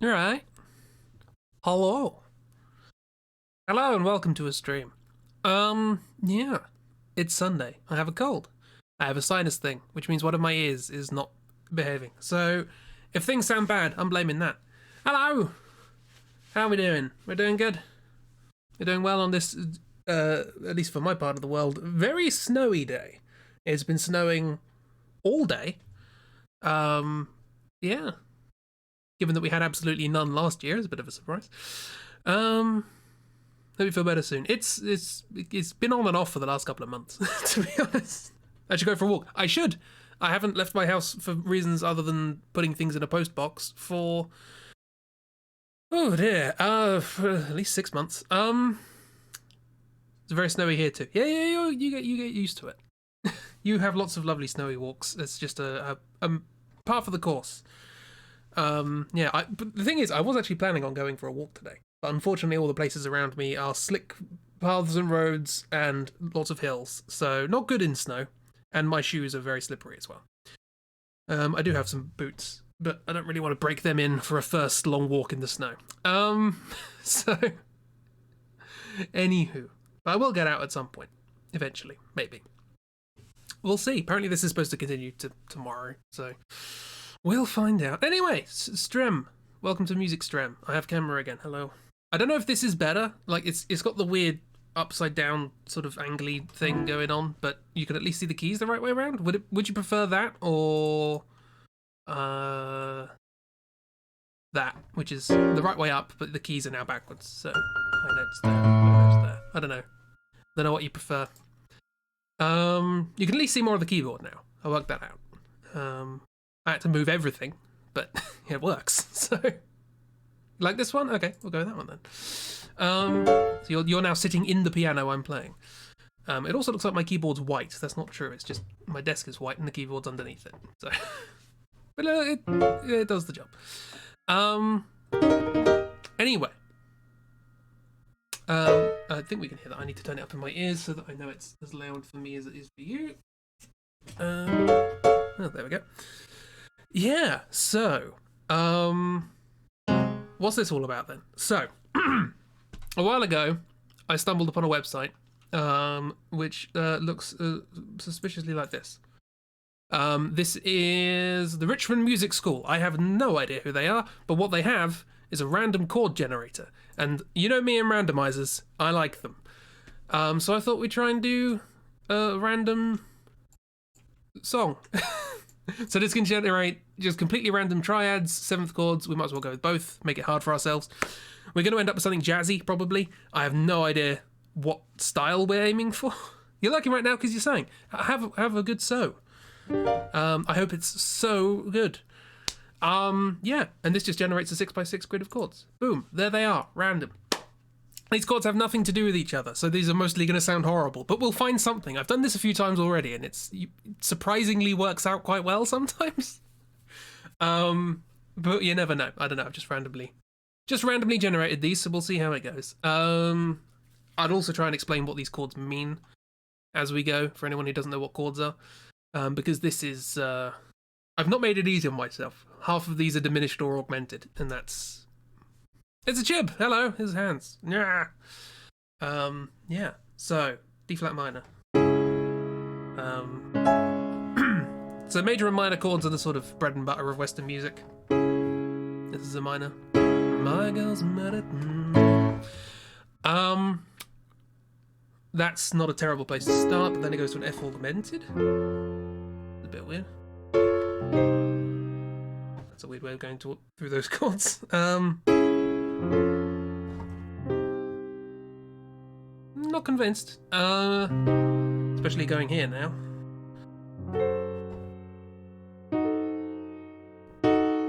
All right. Hello. Hello and welcome to a stream. Yeah. It's Sunday. I have a cold. I have a sinus thing, which means one of my ears is not behaving. So if things sound bad, I'm blaming that. Hello! How are we doing? We're doing good? We're doing well on this, at least for my part of the world, very snowy day. It's been snowing all day. Yeah. Given that we had absolutely none last year, it's a bit of a surprise. Hope you feel better soon. It's been on and off for the last couple of months, to be honest. I should go for a walk. I should. I haven't left my house for reasons other than putting things in a post box for... Oh dear, for at least 6 months. It's very snowy here too. Yeah, you get used to it. You have lots of lovely snowy walks. It's just a part of the course. Yeah, but the thing is, I was actually planning on going for a walk today, but unfortunately all the places around me are slick paths and roads and lots of hills, so not good in snow, and my shoes are very slippery as well. I do have some boots, but I don't really want to break them in for a first long walk in the snow. So, anywho, I will get out at some point, eventually, maybe. We'll see. Apparently this is supposed to continue to tomorrow, so we'll find out. Anyway, Strem, welcome to Music Strem. I have camera again. Hello. I don't know if this is better. Like it's got the weird upside down sort of angly thing going on, but you can at least see the keys the right way around. Would you prefer that or that, which is the right way up, but the keys are now backwards. So high notes there, low notes there. I don't know. Don't know what you prefer. You can at least see more of the keyboard now. I worked that out. I had to move everything, but it works. So, like this one? Okay, we'll go with that one then. So you're now sitting in the piano I'm playing. It also looks like my keyboard's white. That's not true. It's just my desk is white and the keyboard's underneath it. So, but it does the job. Anyway. I think we can hear that. I need to turn it up in my ears so that I know it's as loud for me as it is for you. Oh, there we go. Yeah, so, what's this all about then? So, a while ago, I stumbled upon a website, which looks suspiciously like this. This is the Richmond Music School. I have no idea who they are, but what they have is a random chord generator. And you know me and randomizers, I like them. So I thought we'd try and do a random song. So this can generate just completely random triads, seventh chords. We might as well go with both, make it hard for ourselves. We're going to end up with something jazzy, probably. I have no idea what style we're aiming for. You're looking right now because you're saying, have a good so. I hope it's so good. Yeah, and this just generates a 6x6 grid of chords. Boom, there they are, random. These chords have nothing to do with each other, so these are mostly going to sound horrible, but we'll find something. I've done this a few times already, and it surprisingly works out quite well sometimes. But you never know. I don't know, I've just randomly generated these, so we'll see how it goes. I'd also try and explain what these chords mean as we go, for anyone who doesn't know what chords are, because this is... I've not made it easy on myself. Half of these are diminished or augmented, and that's... It's a chib! Hello! His hands. Yeah. Yeah. So, D flat minor. So major and minor chords are the sort of bread and butter of Western music. This is a minor. My girl's mad at me. That's not a terrible place to start, but then it goes to an F augmented. It's a bit weird. That's a weird way of going through those chords. Not convinced. Especially going here now.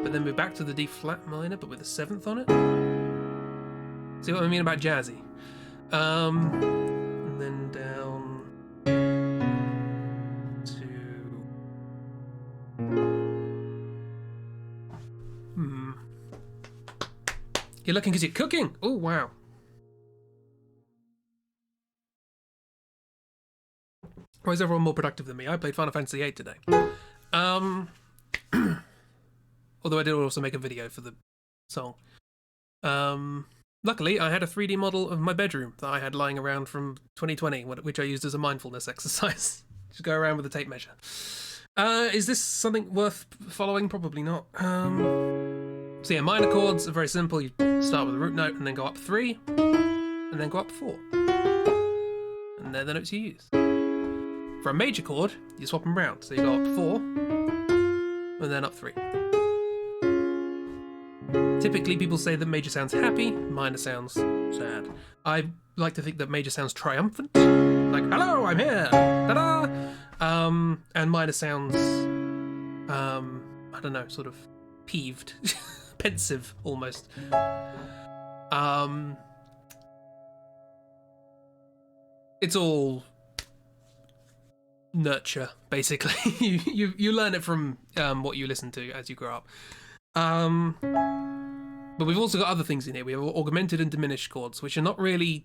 But then move back to the D flat minor, but with a seventh on it. See what I mean about jazzy? And then down to... You're looking because you're cooking? Oh, wow. Why is everyone more productive than me? I played Final Fantasy VIII today. Although I did also make a video for the song. Luckily, I had a 3D model of my bedroom that I had lying around from 2020, which I used as a mindfulness exercise. Just go around with a tape measure. Is this something worth following? Probably not. So yeah, minor chords are very simple. You start with a root note and then go up 3, and then go up 4. And they're the notes you use. For a major chord, you swap them around. So you go up 4, and then up 3. Typically, people say that major sounds happy, minor sounds sad. I like to think that major sounds triumphant, like "Hello, I'm here, ta-da!" And minor sounds, I don't know, sort of peeved, pensive almost. It's all nurture, basically. you learn it from what you listen to as you grow up. But we've also got other things in here. We have augmented and diminished chords, which are not really,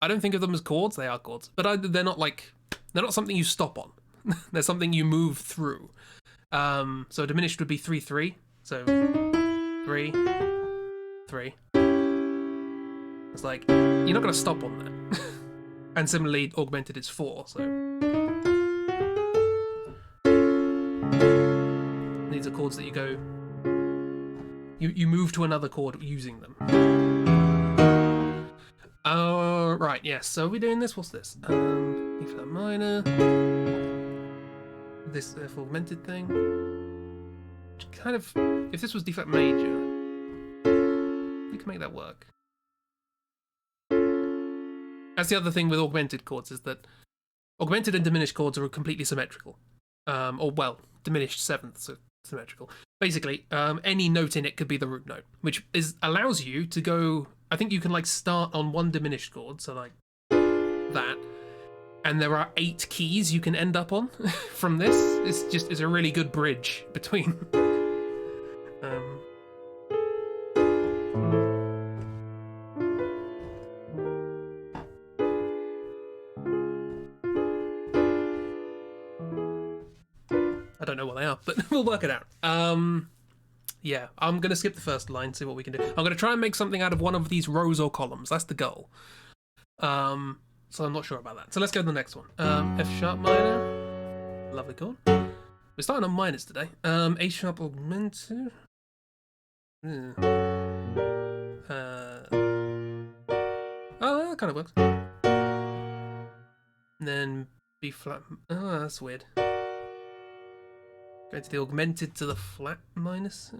I don't think of them as chords. They are chords, but they're not something you stop on. They're something you move through. So diminished would be 3-3. So 3, 3. It's like, you're not going to stop on that. And similarly, augmented is 4. So these are chords that you go. You move to another chord using them. Right, yes. So we're doing this. What's this? E flat minor. This F augmented thing. Kind of. If this was D flat major, we can make that work. That's the other thing with augmented chords, is that augmented and diminished chords are completely symmetrical. Or well, diminished sevenths are symmetrical. Basically, any note in it could be the root note, which allows you to go. I think you can like start on one diminished chord, so like that, and there are 8 keys you can end up on from this. It's a really good bridge between. I don't know what they are, but we'll work it out. Yeah, I'm going to skip the first line, see what we can do. I'm going to try and make something out of one of these rows or columns. That's the goal. So I'm not sure about that. So let's go to the next one. F sharp minor. Lovely chord. We're starting on minors today. A sharp augmented. Oh, that kind of works. And then B flat. Oh, that's weird. Go to the augmented to the flat minus.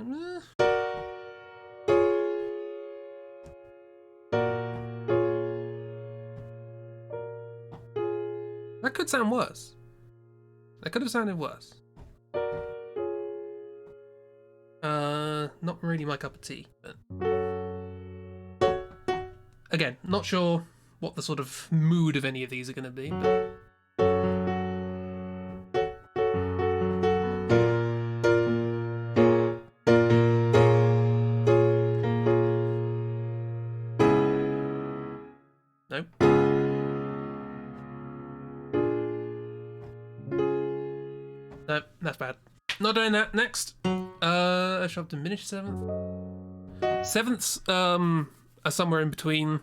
That could sound worse. That could have sounded worse. Not really my cup of tea, but again, not sure what the sort of mood of any of these are going to be, but nope. Nope, that's bad. Not doing that. Next. I shall diminish 7th. 7ths are somewhere in between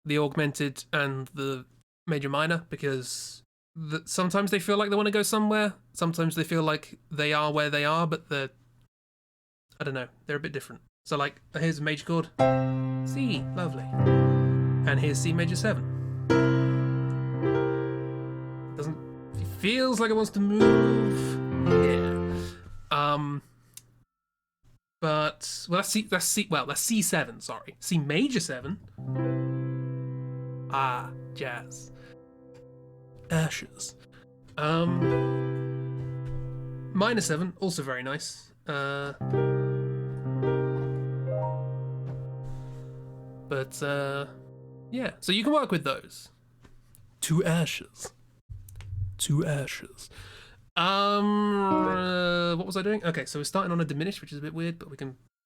the augmented and the major minor, because sometimes they feel like they want to go somewhere. Sometimes they feel like they are where they are, but I don't know, they're a bit different. So like, here's a major chord. C, lovely. And here's C major 7. It feels like it wants to move. Yeah. But well, that's C7. Sorry, C major 7. Ah, jazz. Ashes. Minor 7, also very nice. But yeah, so you can work with those. 2 ashes. 2 ashes. What was I doing? Okay, so we're starting on a diminished, which is a bit weird, but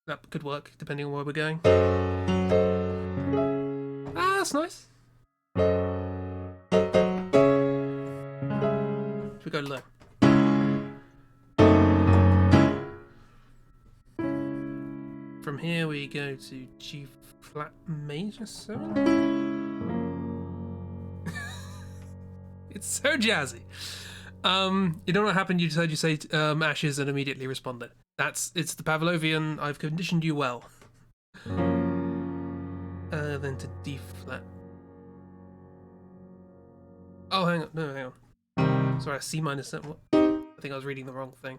that could work depending on where we're going. Ah, that's nice. Should we go low? From here we go to G flat major 7. It's so jazzy. You know what happened? You decided you say ashes and immediately responded. It's the Pavlovian. I've conditioned you well. Then to D flat. Oh, hang on. No, hang on. Sorry, C minus 7. I think I was reading the wrong thing.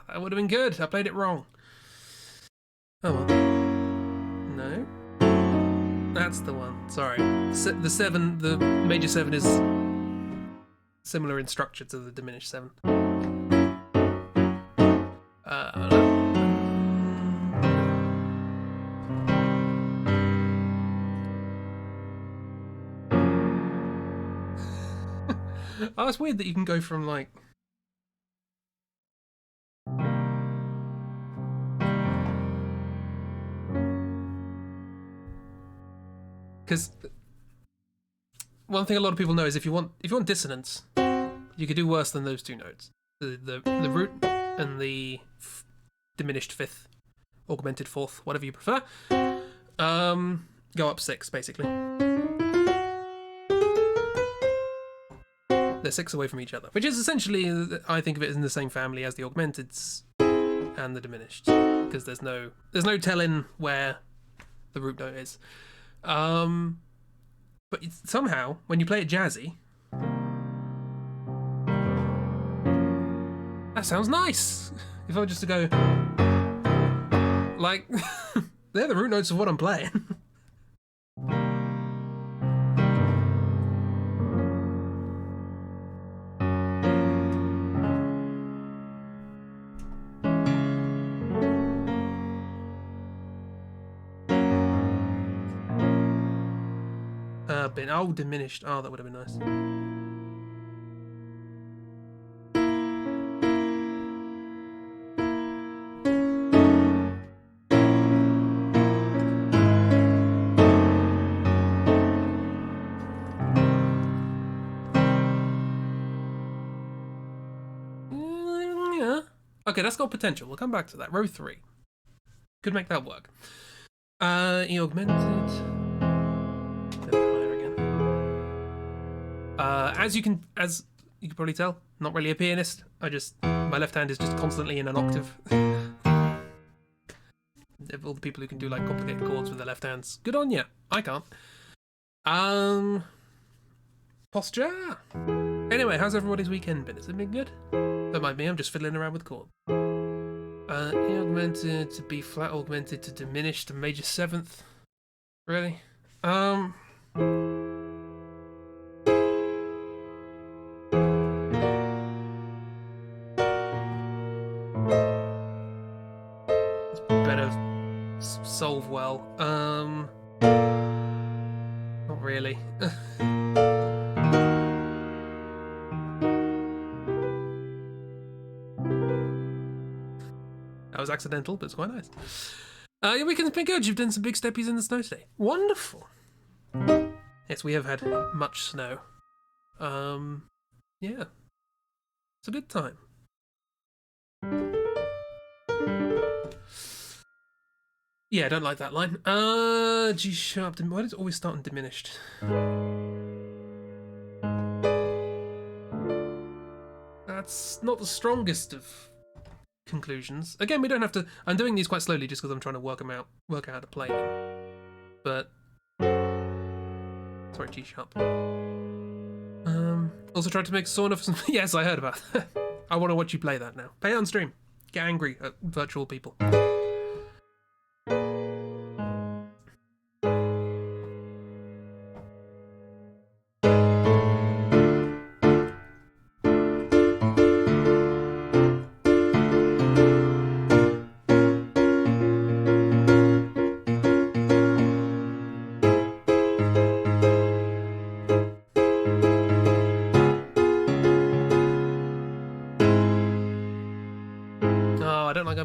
That would have been good. I played it wrong. Oh well. No. That's the one. Sorry. The 7, the major 7 is similar in structure to the diminished 7. Oh, it's weird that you can go from like... Because one thing a lot of people know is if you want dissonance, you could do worse than those two notes. The root and the diminished 5th, augmented 4th, whatever you prefer, go up 6 basically. They're 6 away from each other, which is essentially, I think of it as in the same family as the augmenteds and the diminished, because there's no telling where the root note is. But somehow, when you play it jazzy, that sounds nice. If I were just to go, like, they're the root notes of what I'm playing. Diminished. Oh, that would have been nice. Yeah. Okay, that's got potential. We'll come back to that. Row 3. Could make that work. E augmented. As you can probably tell, not really a pianist. My left hand is just constantly in an octave. All the people who can do like complicated chords with their left hands, good on you. I can't. Posture. Anyway, how's everybody's weekend been? Has it been good? Don't mind me, I'm just fiddling around with chords. E augmented to B flat, augmented to diminished to major 7th. Really? Solve well. Not really. That was accidental, but it's quite nice. Your weekend's been good. You've done some big steppies in the snow today. Wonderful. Yes, we have had much snow. Yeah. It's a good time. Yeah, I don't like that line. G sharp. Why does it always start in diminished? That's not the strongest of conclusions. Again, we don't have to. I'm doing these quite slowly just because I'm trying to work out how to play them. But sorry, G sharp. Also tried to make sauna for some. Yes, I heard about that. I want to watch you play that now. Play it on stream. Get angry at virtual people.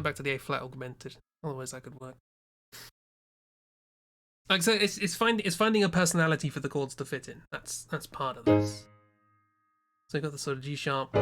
Back to the A flat augmented. Otherwise, that could work. Like I said, it's finding a personality for the chords to fit in. That's part of this. So you got the sort of G sharp.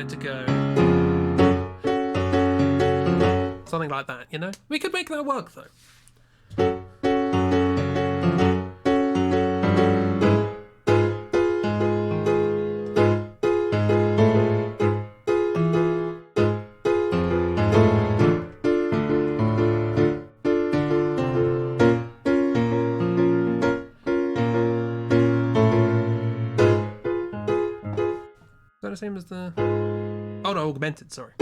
to go something like that, you know? We could make that work, though. Is that the same as the... Oh no, augmented, sorry.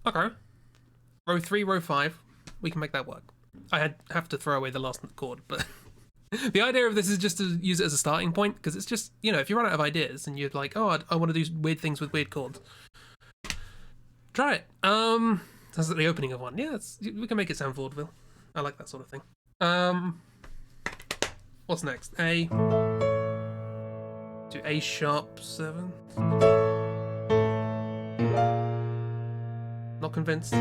Okay. Row 3, row 5. We can make that work. I have to throw away the last chord, but... The idea of this is just to use it as a starting point, because it's just, you know, if you run out of ideas and you're like, oh, I want to do weird things with weird chords, try it. That's the opening of one. Yeah, we can make it sound vaudeville. I like that sort of thing. What's next? A. Do A sharp 7. Not convinced.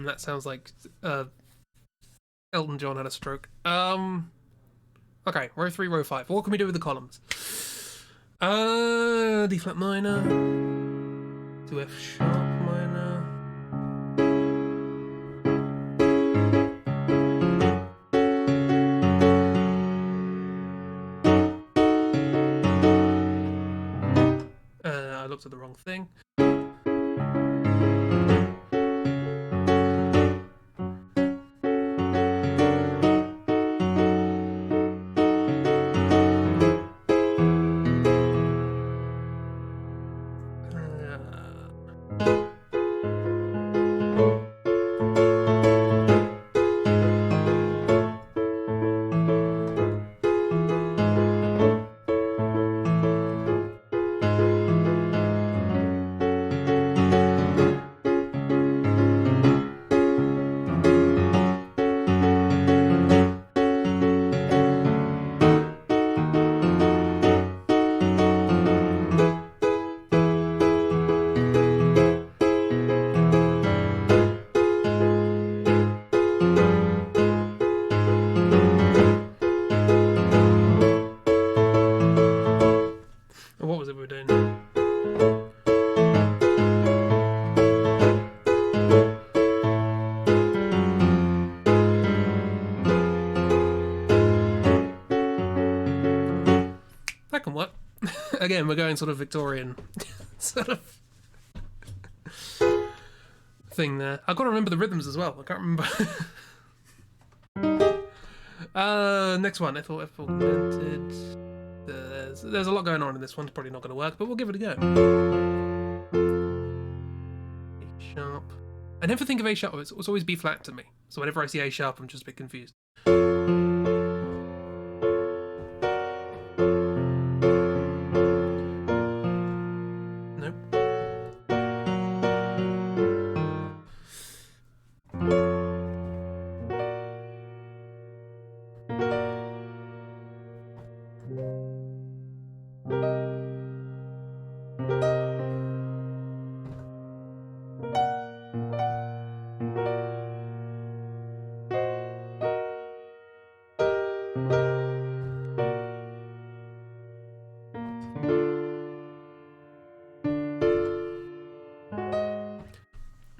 That sounds like Elton John had a stroke. Okay, row 3, row 5. What can we do with the columns? D flat minor to F sharp minor. I looked at the wrong thing. What was it we were doing? That can work. Again, we're going sort of Victorian sort of thing there. I've got to remember the rhythms as well. I can't remember. Next one. F augmented. There's a lot going on in this one. It's probably not going to work, but we'll give it a go. A sharp. I never think of A sharp. It's always B flat to me. So whenever I see A sharp, I'm just a bit confused. Nope.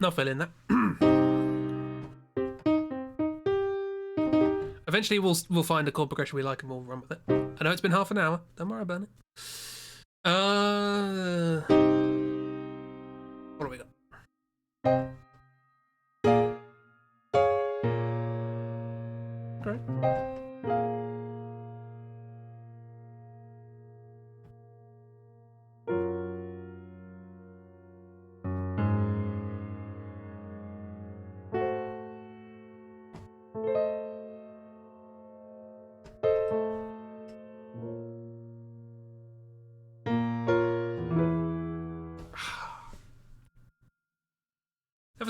Not filling that. Eventually, we'll find a chord progression we like and we'll run with it. I know it's been half an hour. Don't worry about it. What do we got? Great.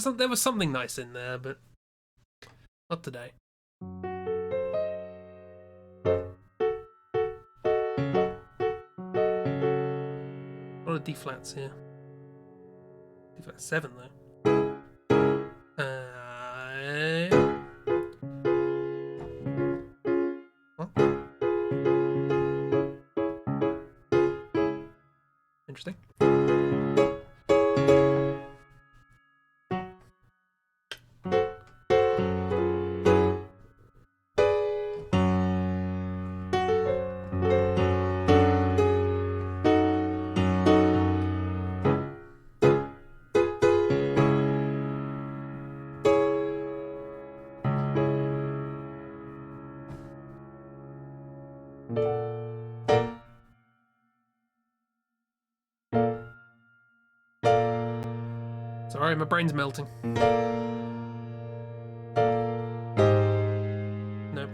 there was something nice in there, but not today. A lot of D flats here. D flat 7 though. What? Interesting. Sorry, my brain's melting. Nope.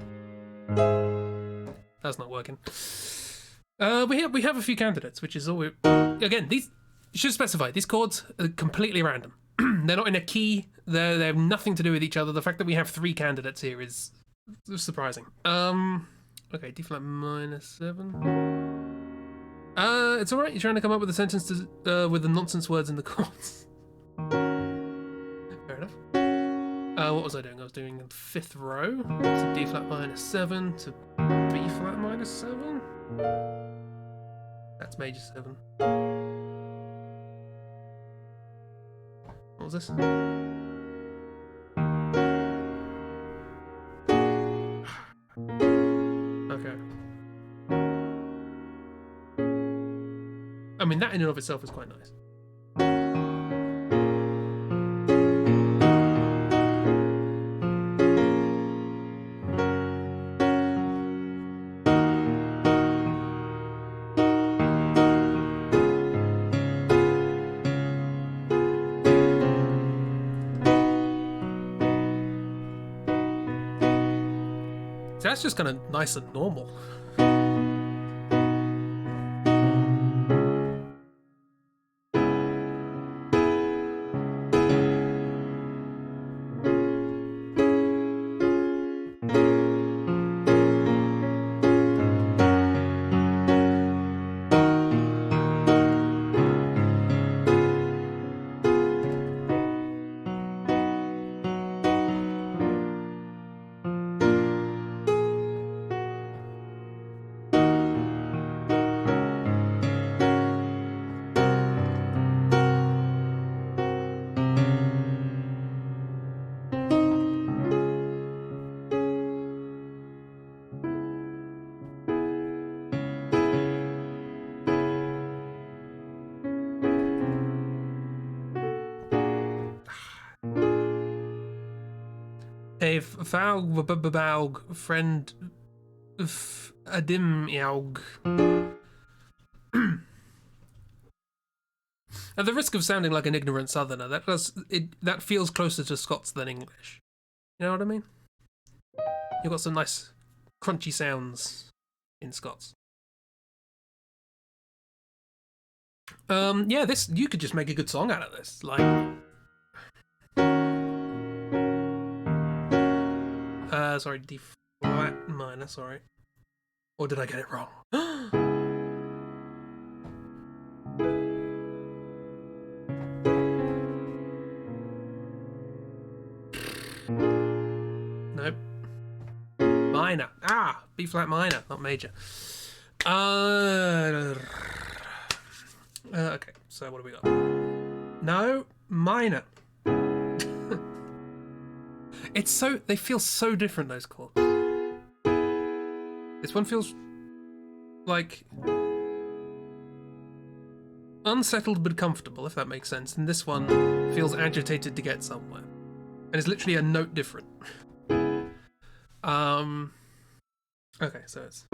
That's not working. We have a few candidates, which is all we... Again, these... You should specify, these chords are completely random. They're not in a key, they have nothing to do with each other. The fact that we have 3 candidates here is surprising. Okay, D flat minus 7. It's alright, you're trying to come up with a sentence with the nonsense words in the chords. Fair enough. What was I doing? I was doing the 5th row. So D flat minus 7 to B flat minus 7. That's major 7. What was this? Okay. I mean, that in and of itself is quite nice. That's just kind of nice and normal. A faug friend adim yaug. At the risk of sounding like an ignorant southerner, that feels closer to Scots than English. You know what I mean? You've got some nice crunchy sounds in Scots. Yeah, this you could just make a good song out of this. Like sorry, D flat minor, sorry. Or did I get it wrong? Nope. Minor. Ah, B flat minor, not major. Okay, so what do we got? No, minor. It's so, they feel so different, those chords. This one feels like unsettled but comfortable, if that makes sense. And this one feels agitated to get somewhere. And it's literally a note different. Okay, so it's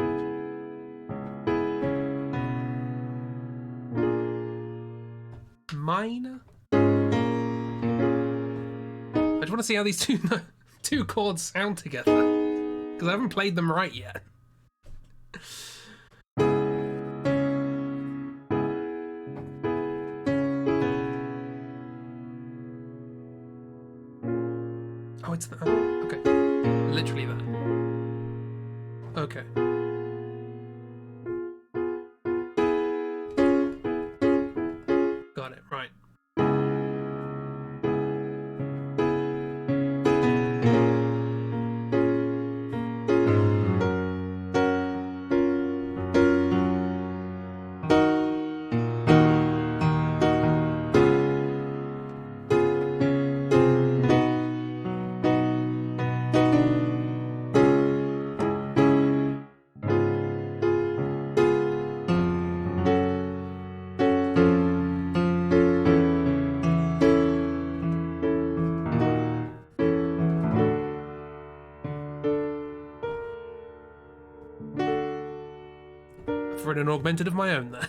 minor. I just want to see how these two chords sound together, because I haven't played them right yet. That's the, okay. Literally that. Okay. Got it, right. For an augmented of my own there.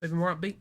Maybe more upbeat.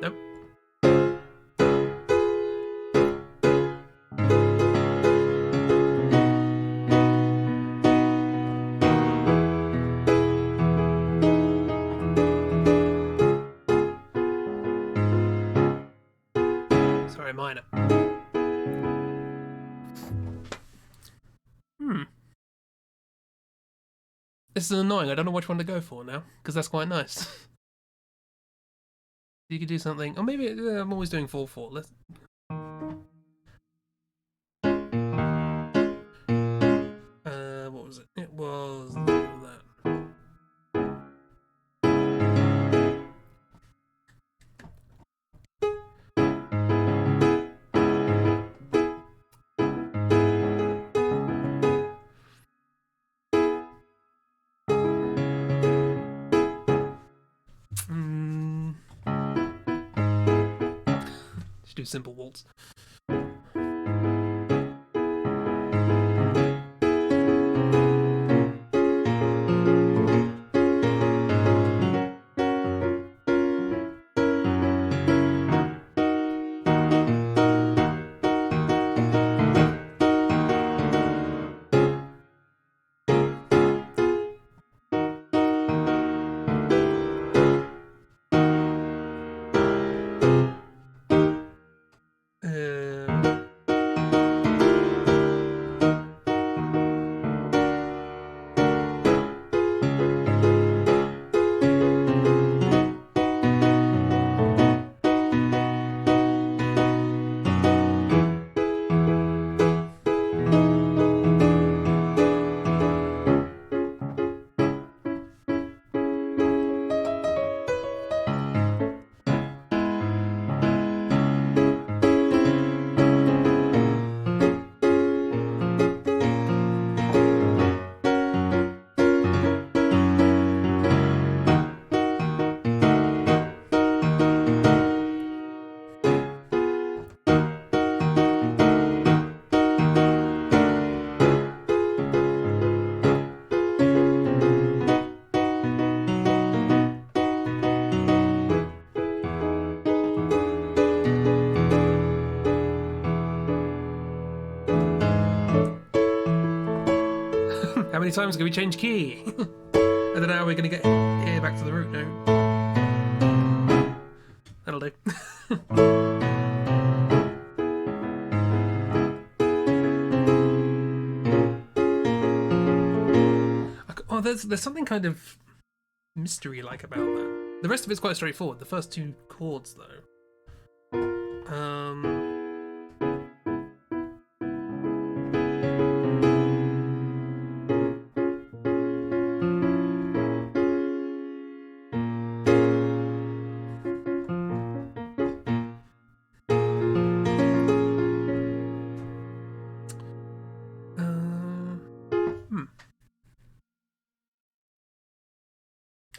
Nope. Sorry, minor. This is annoying. I don't know which one to go for now, because that's quite nice. You could do something. Or maybe I'm always doing 4/4. Let's. What was it? It was that. Just do simple waltz. How many times can we change key? I don't know how we're going to get here back to the root now. That'll do. there's something kind of mystery-like about that. The rest of it's quite straightforward. The first two chords, though.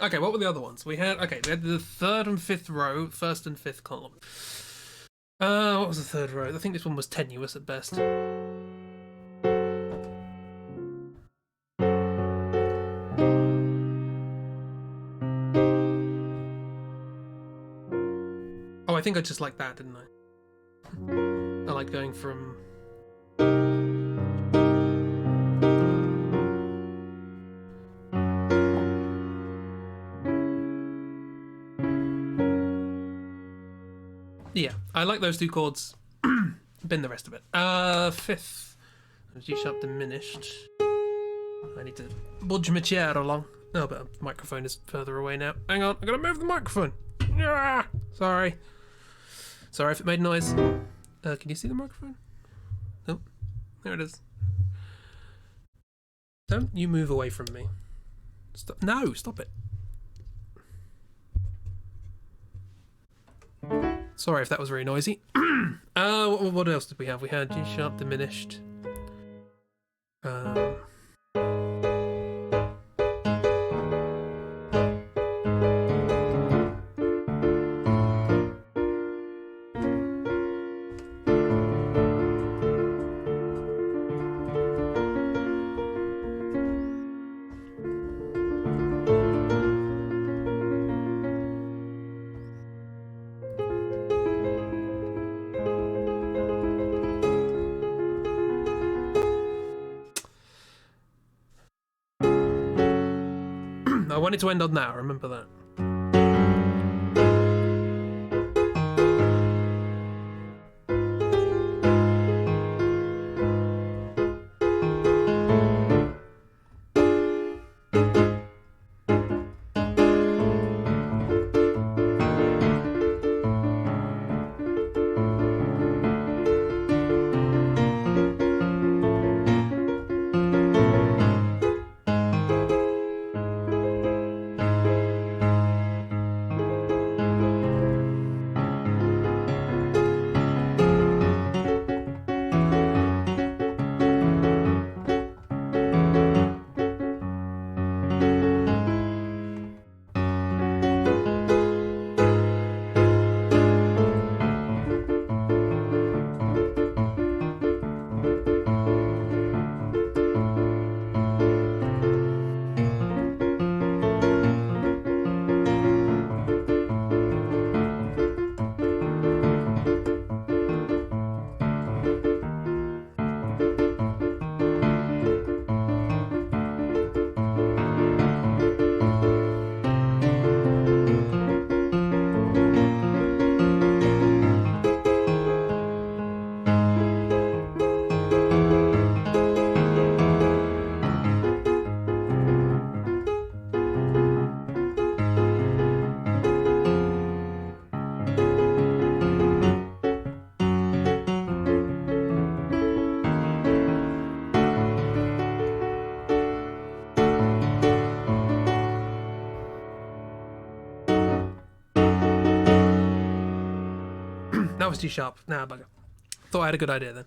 Okay, what were the other ones? We had the third and fifth row, first and fifth column. What was the third row? I think this one was tenuous at best. Oh, I think I just liked that, didn't I? I like going from... Yeah, I like those two chords. Bin the rest of it. Fifth. G sharp diminished. I need to budge my chair along. Oh, but the microphone is further away now. Hang on, I gotta move the microphone. Ah, sorry. Sorry if it made noise. Can you see the microphone? Nope. There it is. Don't you move away from me. Stop. No, stop it. Sorry if that was very noisy. What else did we have? We had G sharp diminished. I wanted to end on that, I remember that. That was G sharp. Nah, bugger. Thought I had a good idea then.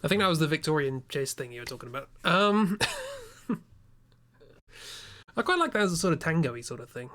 I think that was the Victorian chase thing you were talking about. I quite like that as a sort of tango-y sort of thing.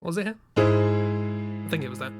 Was it here? I think it was that.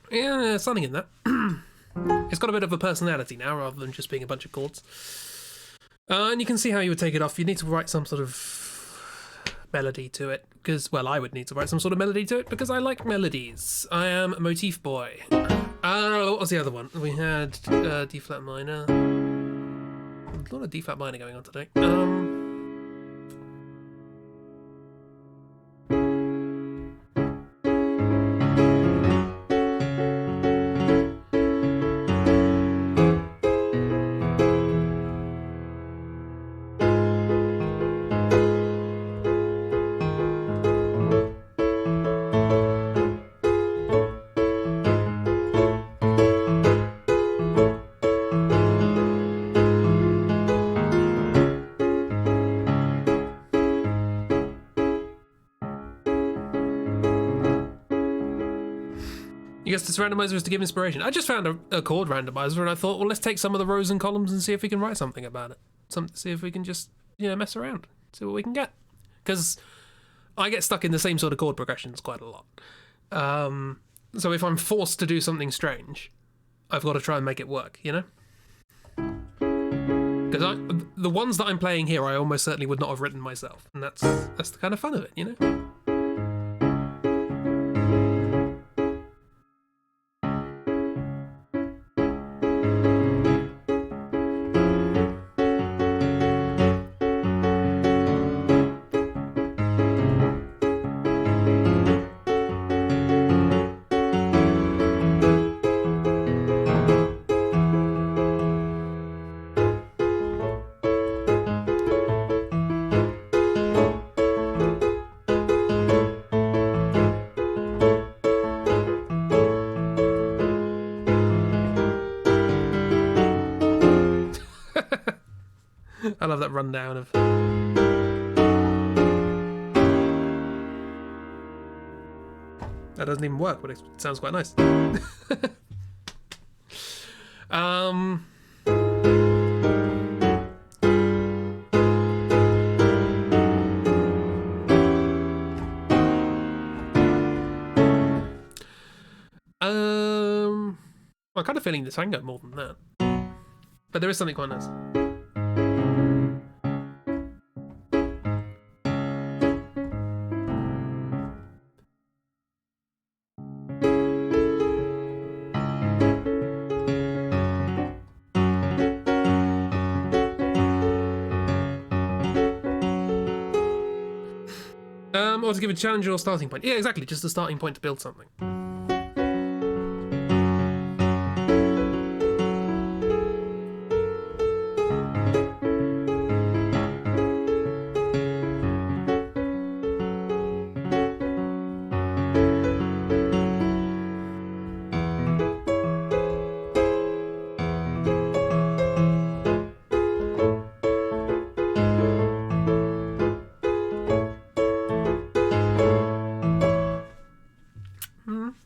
Yeah, there's something in that. It's got a bit of a personality now, rather than just being a bunch of chords. And you can see how you would take it off. You need to write some sort of melody to it, because, well, I would need to write some sort of melody to it, because I like melodies. I am a motif boy. What was the other one? We had D flat minor. A lot of D flat minor going on today. You guess this randomizer is to give inspiration. I just found a chord randomizer and I thought, well, let's take some of the rows and columns and see if we can write something about it. See if we can just, mess around. See what we can get. Because I get stuck in the same sort of chord progressions quite a lot. So if I'm forced to do something strange, I've got to try and make it work, Because the ones that I'm playing here, I almost certainly would not have written myself. And that's the kind of fun of it, I love that rundown of... That doesn't even work, but it sounds quite nice. I'm kind of feeling the tango more than that. But there is something quite nice. Or to give a challenge or starting point. Yeah, exactly, just a starting point to build something.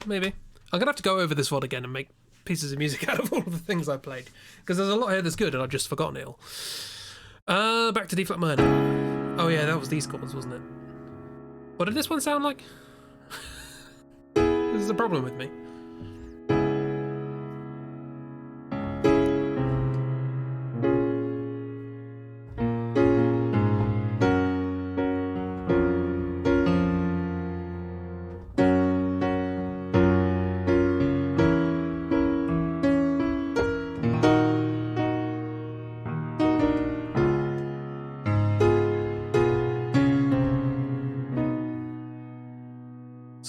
Maybe. I'm going to have to go over this VOD again and make pieces of music out of all of the things I played. Because there's a lot here that's good and I've just forgotten it all. Back to D flat minor. Oh yeah, that was these chords, wasn't it? What did this one sound like? This is a problem with me.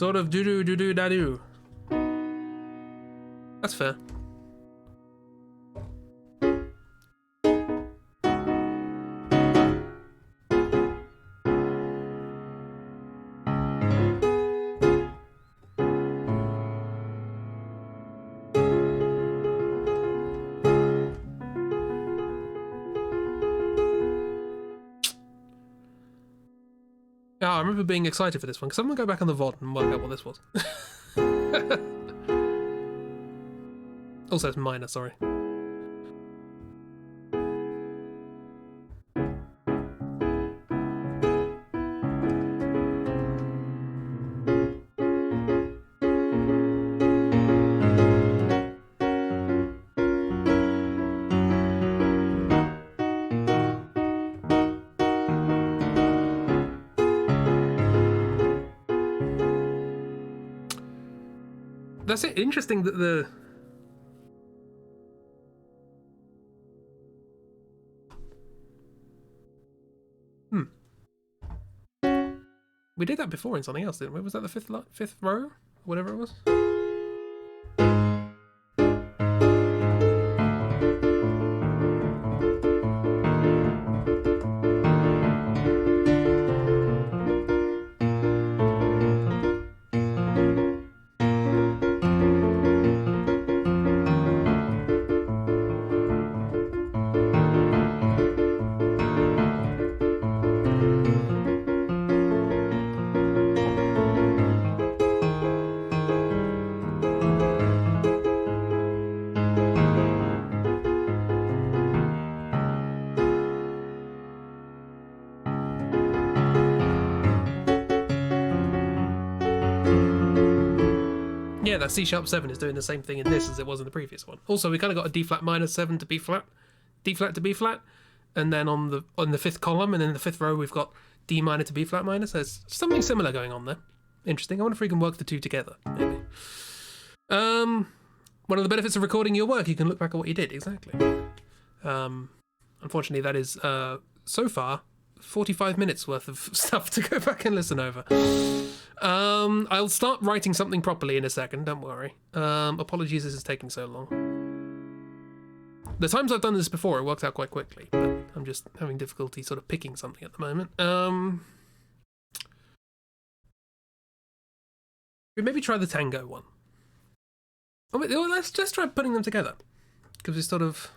Sort of do-do-do-do-da-do. That's fair. Oh, I remember being excited for this one, because I'm going to go back on the VOD and work out what this was. Also, it's minor, sorry. That's it. Interesting that the... We did that before in something else, didn't we? Was that the fifth row? Whatever it was? Yeah, that C#7 is doing the same thing in this as it was in the previous one. Also, we kind of got a D flat minor 7 to B flat, D flat to B flat, and then on the fifth column and in the fifth row we've got D minor to B flat minor. So there's something similar going on there. Interesting. I wonder if we can work the two together. Maybe. One of the benefits of recording your work, you can look back at what you did. Exactly. Unfortunately, that is so far 45 minutes worth of stuff to go back and listen over. I'll start writing something properly in a second, don't worry. Apologies this is taking so long. The times I've done this before, it worked out quite quickly, but I'm just having difficulty sort of picking something at the moment. We maybe try the Tango one. Oh, wait, let's just try putting them together, because we sort of...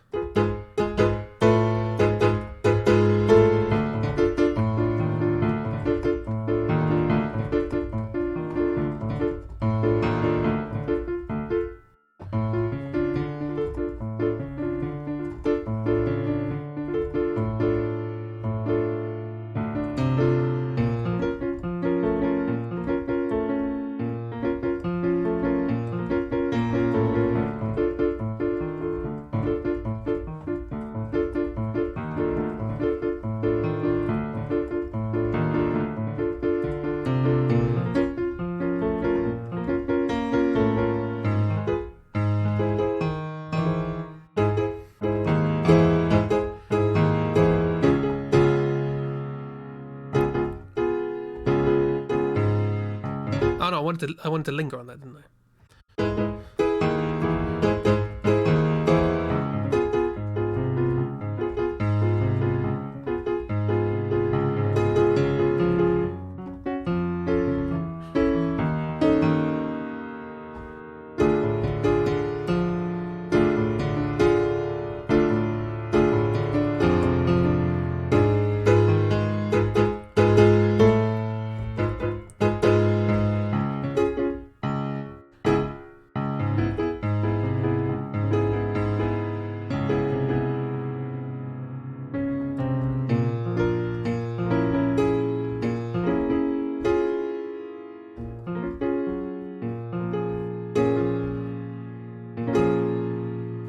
Oh no, I wanted to linger on that, didn't I?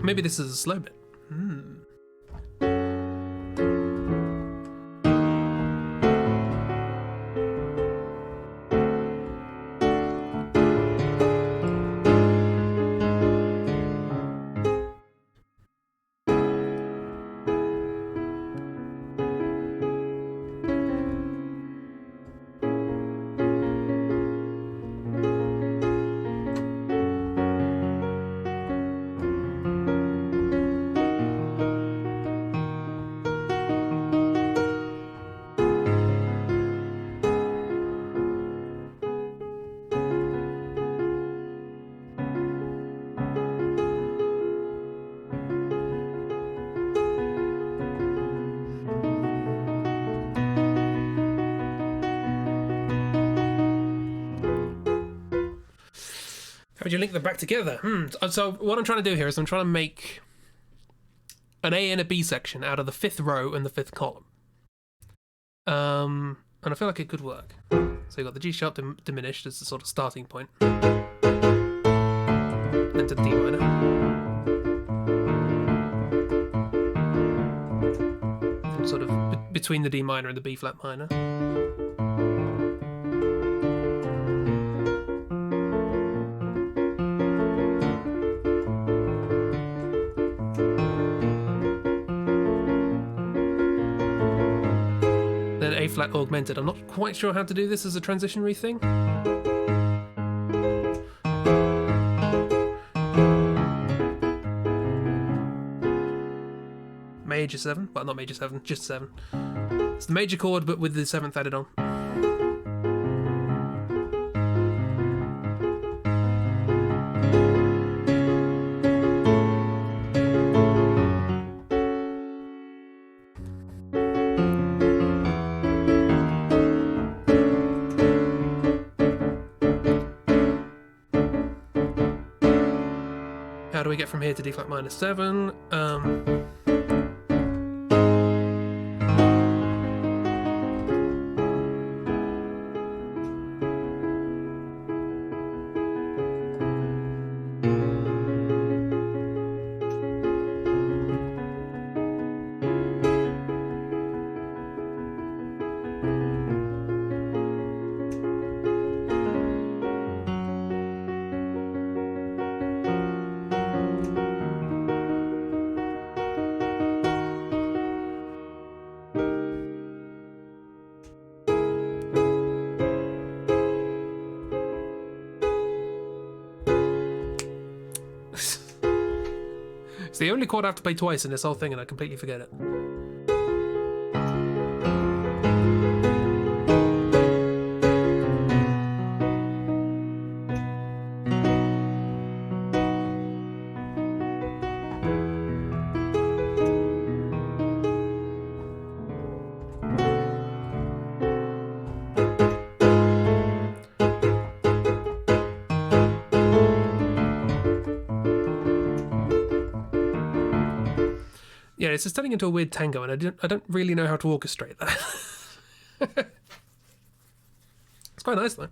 Maybe this is a slow bit. would you link them back together? So what I'm trying to do here is I'm trying to make an A and a B section out of the 5th row and the 5th column. And I feel like it could work. So you've got the G sharp diminished as the sort of starting point. Then to the D minor. And sort of between the D minor and the B flat minor. A flat augmented. I'm not quite sure how to do this as a transitionary thing. Major 7, well, not major 7, just 7. It's the major chord, but with the 7th added on. How do we get from here to D flat minor 7? It's the only chord I have to play twice in this whole thing, and I completely forget it. Yeah, it's just turning into a weird tango, and I don't really know how to orchestrate that. It's quite nice though.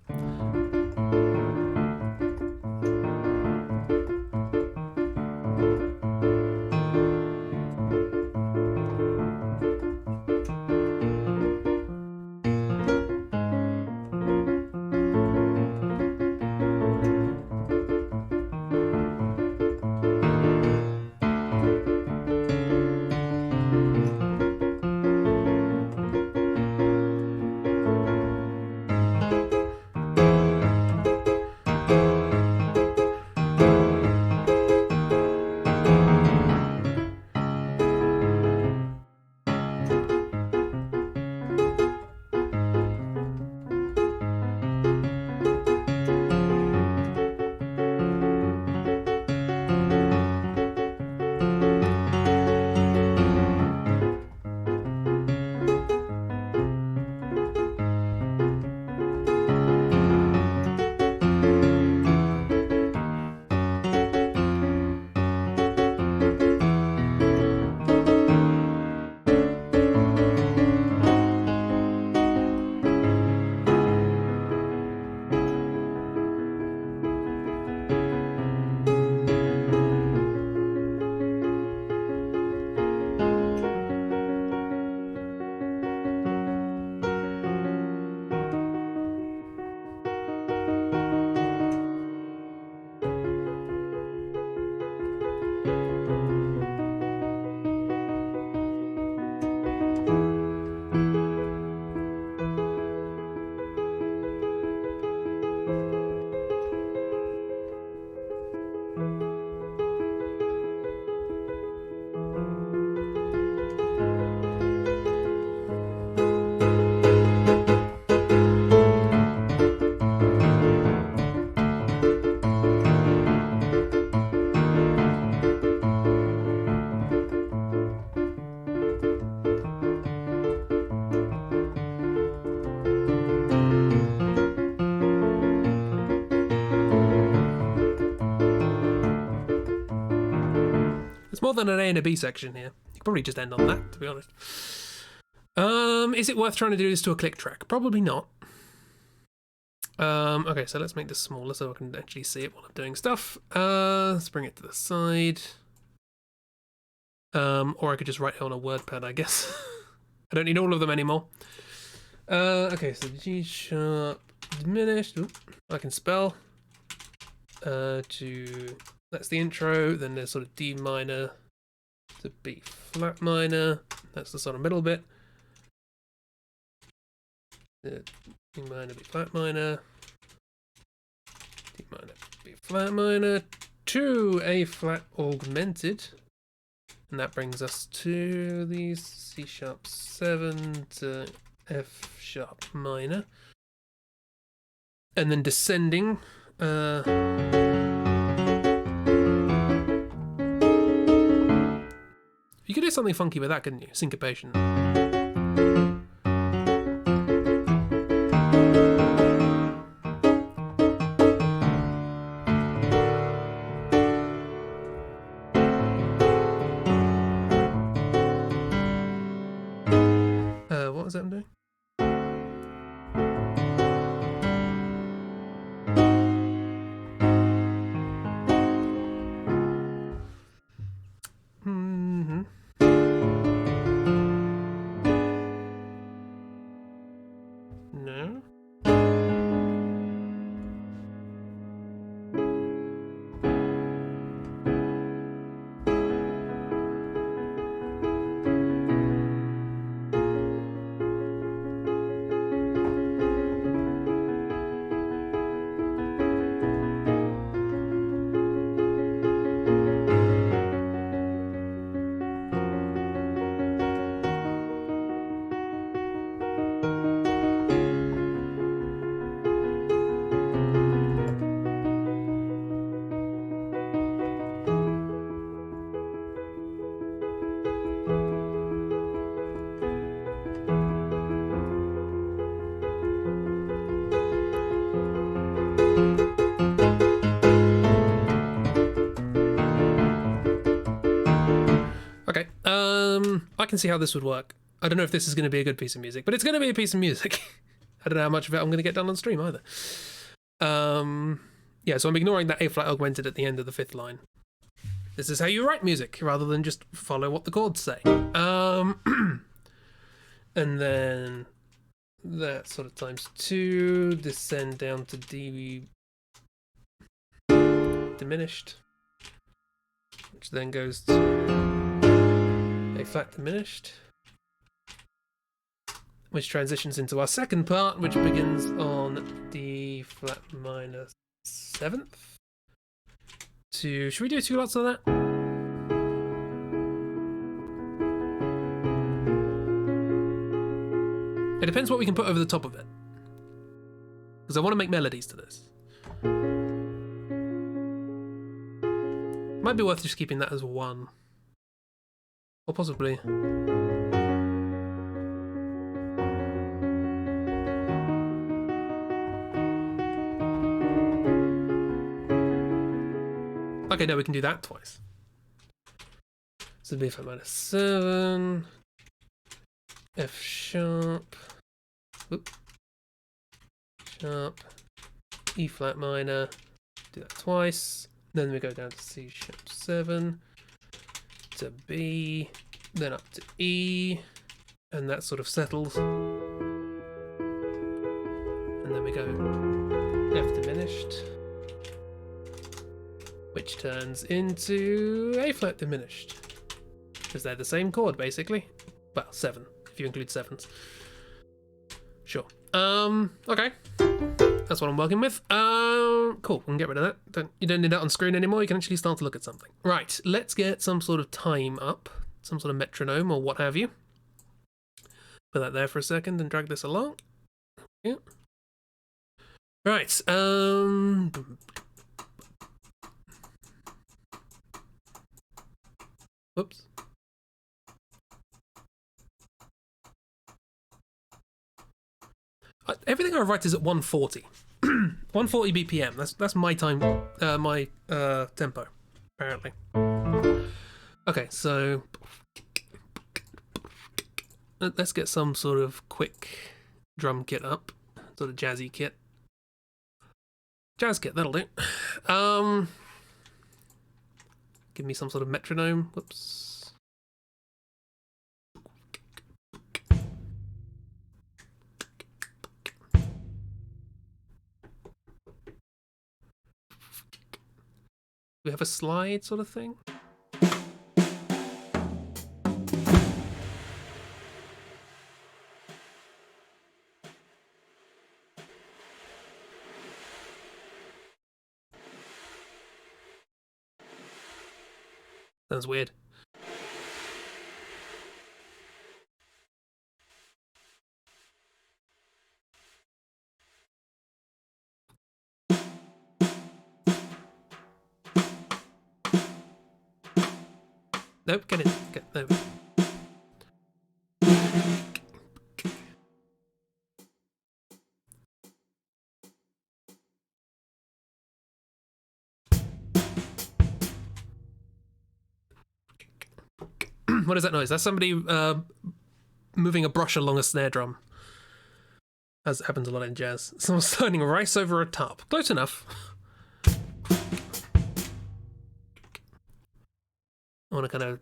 more than an A and a B section here. You could probably just end on that, to be honest. Is it worth trying to do this to a click track? Probably not. Okay, so let's make this smaller so I can actually see it while I'm doing stuff. Let's bring it to the side. Or I could just write it on a WordPad, I guess. I don't need all of them anymore. Okay, so G sharp diminished. Oop, I can spell. That's the intro. Then there's sort of D minor to B flat minor. That's the sort of middle bit. D minor, B flat minor. D minor, B flat minor. To A flat augmented. And that brings us to the C sharp 7 to F sharp minor. And then descending. You could do something funky with that, couldn't you? Syncopation. What was that I'm doing? No. Okay, I can see how this would work. I don't know if this is going to be a good piece of music, but it's going to be a piece of music. I don't know how much of it I'm going to get done on stream either. Yeah, so I'm ignoring that A flat augmented at the end of the 5th line. This is how you write music, rather than just follow what the chords say. And then that sort of times 2, descend down to D diminished, which then goes to A flat diminished, which transitions into our second part, which begins on D flat minor 7th. Should we do 2 lots of that? It depends what we can put over the top of it, because I want to make melodies to this. Might be worth just keeping that as 1. Or possibly. Okay, no, we can do that twice. So B flat minor 7, F sharp, whoop, sharp, E flat minor, do that twice. Then we go down to C sharp 7, to B, then up to E, and that sort of settles. And then we go F diminished, which turns into A flat diminished, because they're the same chord basically. Well, 7 if you include 7s. Sure. Okay. That's what I'm working with. Cool, we can get rid of that. You don't need that on screen anymore, you can actually start to look at something. Right, let's get some sort of time up, some sort of metronome or what have you. Put that there for a second and drag this along. Yeah. Right, whoops. Everything I write is at 140. 140 BPM. That's my time, my tempo, apparently. Okay, so let's get some sort of quick drum kit up, sort of jazzy kit. Jazz kit, that'll do. Give me some sort of metronome. Whoops. We have a slide sort of thing. Sounds weird. Nope, get in. There we go. What is that noise? That's somebody moving a brush along a snare drum. As happens a lot in jazz. Someone's turning rice over a top. Close enough. I want to kind of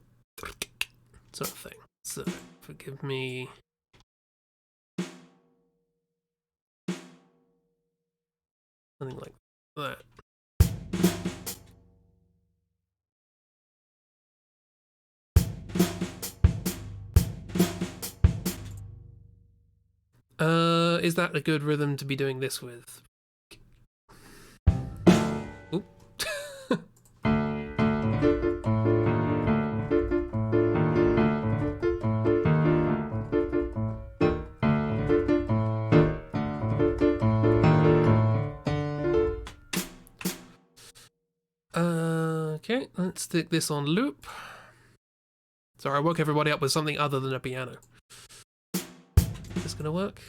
sort of thing. So, forgive me. Something like that. Is that a good rhythm to be doing this with? Oop. Okay, let's stick this on loop. Sorry, I woke everybody up with something other than a piano. Is this gonna work?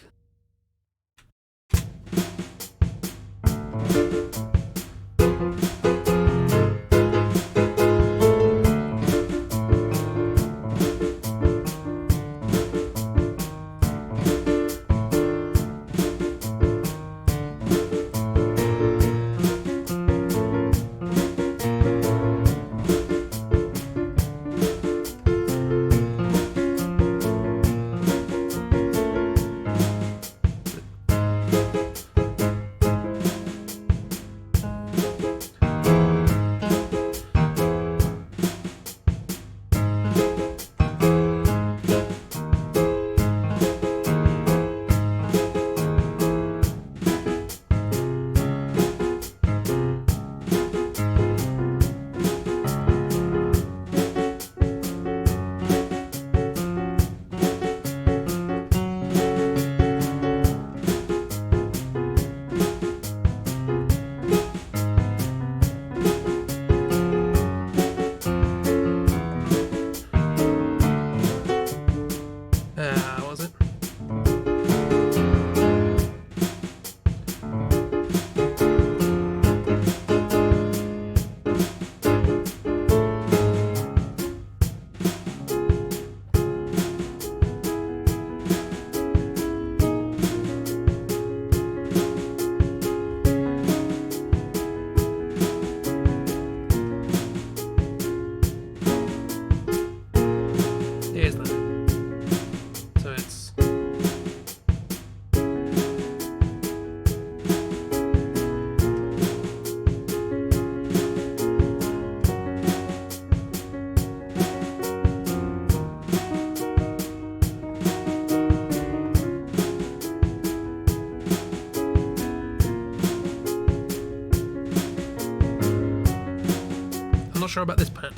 not sure about this pattern.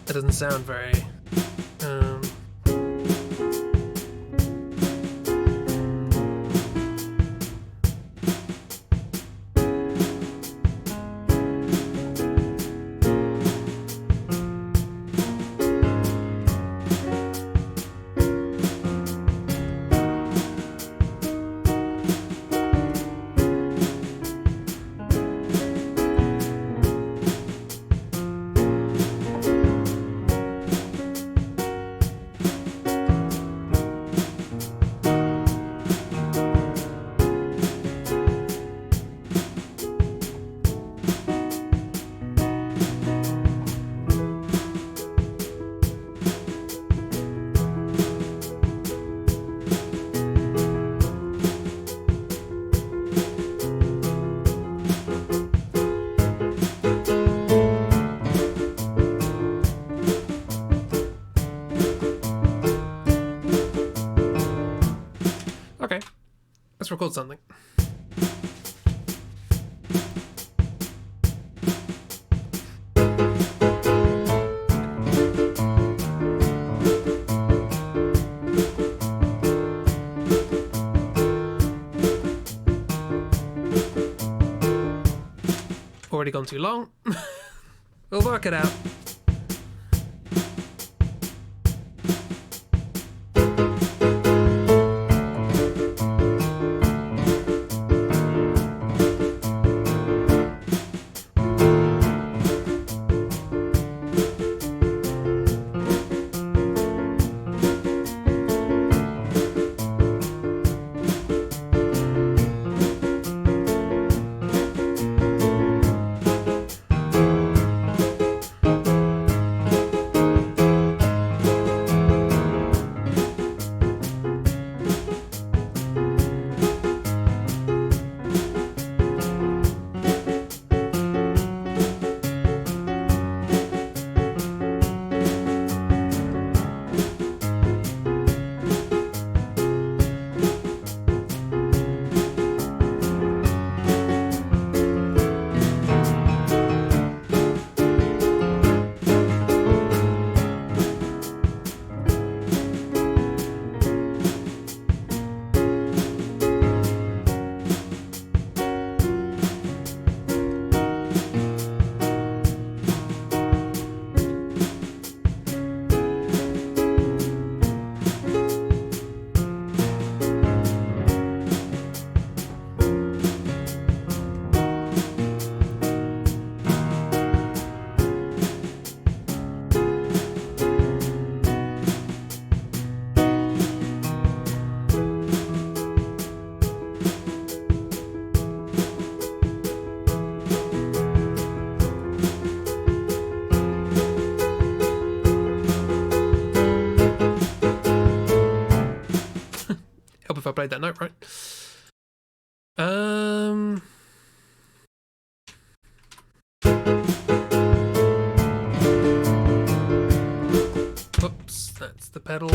That doesn't sound very... Let's record something. Already gone too long. We'll work it out. Help if I played that note right. Oops, that's the pedal.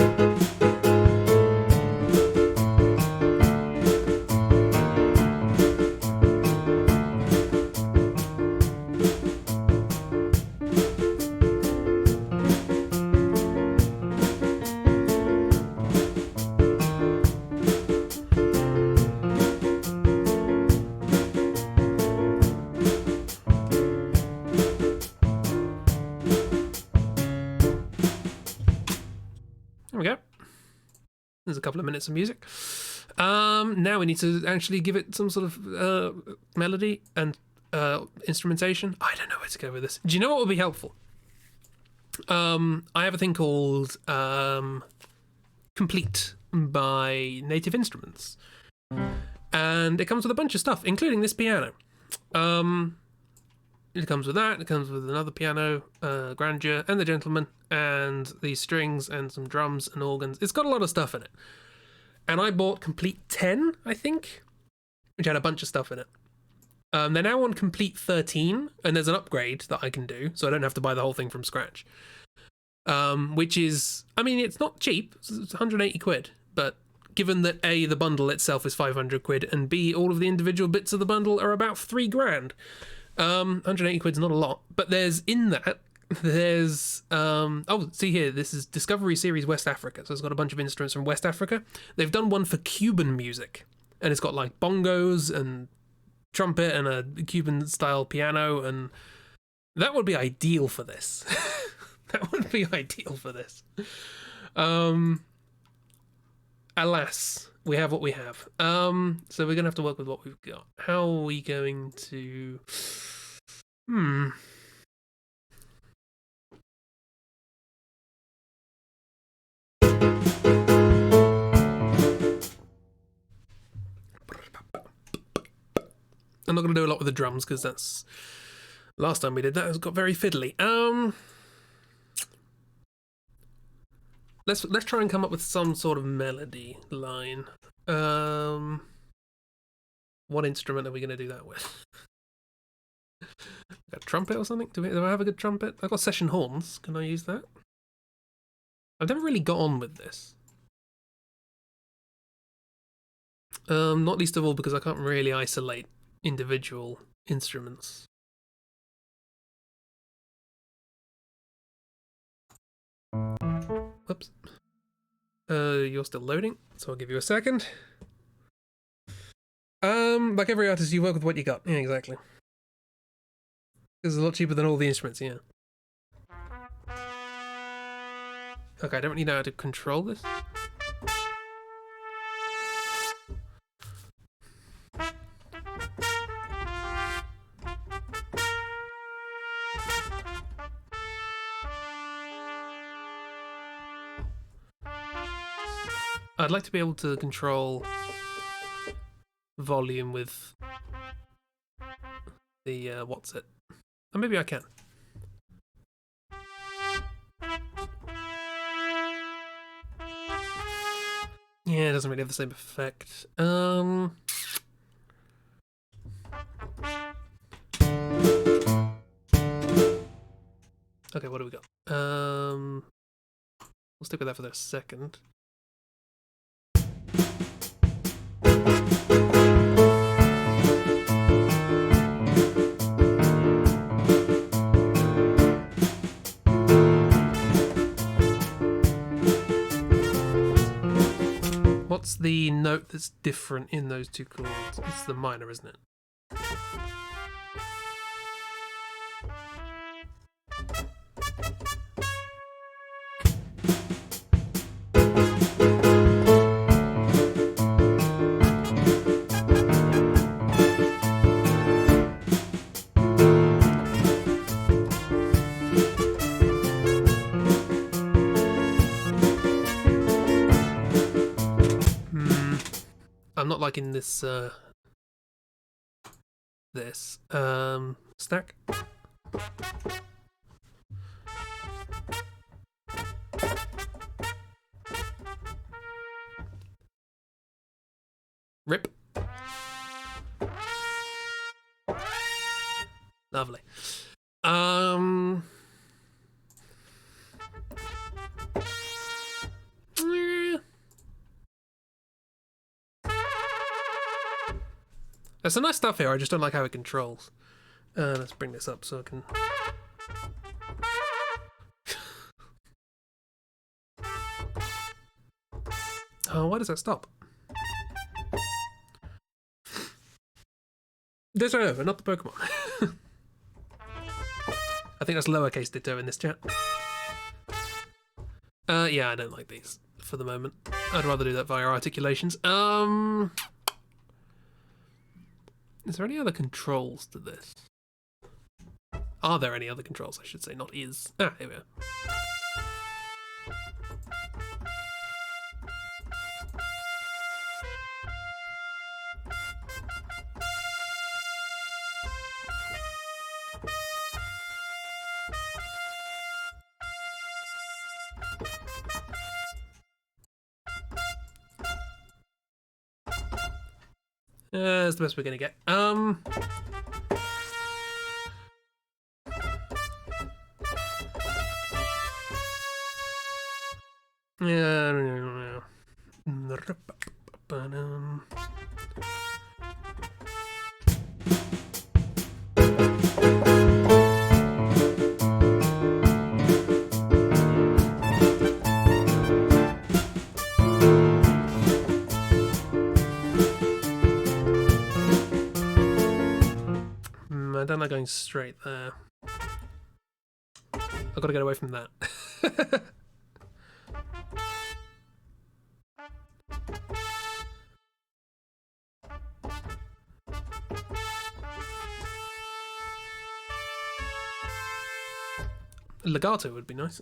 There we go. There's a couple of minutes of music. Now we need to actually give it some sort of melody and instrumentation. I don't know where to go with this. Do you know what would be helpful? I have a thing called Complete by Native Instruments. And it comes with a bunch of stuff, including this piano. It comes with that, it comes with another piano, Grandeur, and the Gentleman, and these strings, and some drums and organs. It's got a lot of stuff in it. And I bought Complete 10, I think, which had a bunch of stuff in it. They're now on Complete 13, and there's an upgrade that I can do, so I don't have to buy the whole thing from scratch. Which is, I mean, it's not cheap, it's 180 quid, but given that A, the bundle itself is 500 quid, and B, all of the individual bits of the bundle are about 3 grand. 180 quid's not a lot, but there's oh, see here, this is Discovery Series West Africa, so it's got a bunch of instruments from West Africa. They've done one for Cuban music, and it's got like bongos and trumpet and a Cuban style piano, and that would be ideal for this. That would be ideal for this. Alas, we have what we have. So we're gonna have to work with what we've got. How are we going to? I'm not gonna do a lot with the drums because that's last time we did that. It got very fiddly. Let's try and come up with some sort of melody line. What instrument are we going to do that with? A trumpet or something? Do I have a good trumpet? I've got session horns. Can I use that? I've never really got on with this. Not least of all because I can't really isolate individual instruments. Whoops. You're still loading, so I'll give you a second. Like every artist, you work with what you got. Yeah, exactly. This is a lot cheaper than all the instruments, yeah. Okay, I don't really know how to control this. I'd like to be able to control volume with the what's it? Or maybe I can. Yeah, it doesn't really have the same effect. Okay, what do we got? We'll stick with that for a second. What's the note that's different in those two chords? It's the minor, isn't it? I'm not liking this stack. Rip. Lovely. There's some nice stuff here, I just don't like how it controls. Let's bring this up so I can... Oh, why does that stop? Ditto, not the Pokemon. I think that's lowercase Ditto in this chat. Yeah, I don't like these for the moment. I'd rather do that via articulations. Is there any other controls to this? Are there any other controls, I should say, not is. Ah, here we are. That's the best we're gonna get. Yeah. I don't like going straight there. I've got to get away from that. Legato would be nice.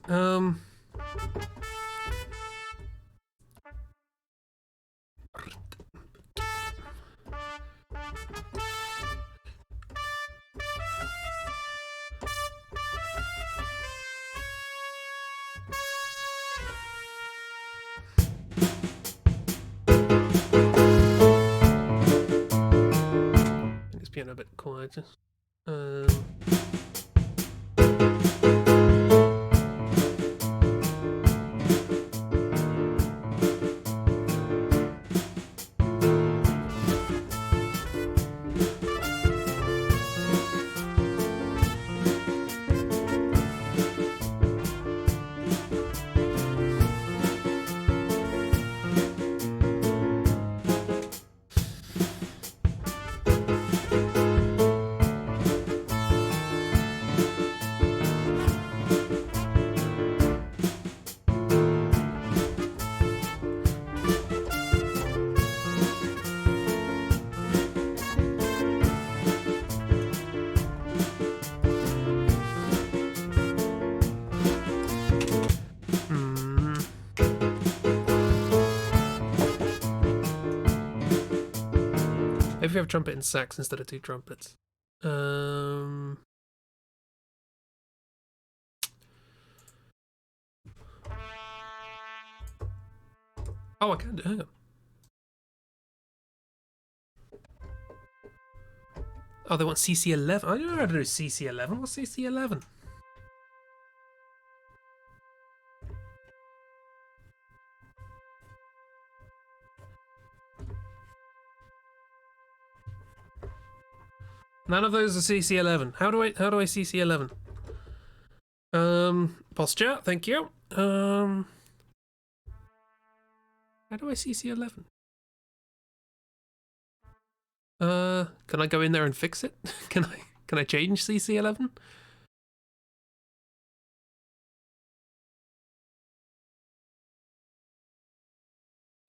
It's piano a bit quieter. we have trumpet and sax instead of two trumpets? Oh, I can do. Hang on. Oh, they want CC11. I don't know how to do CC11. What's CC11? None of those are CC11. How do I CC11? Posture, thank you. How do I CC11? Can I go in there and fix it? Can I change CC11?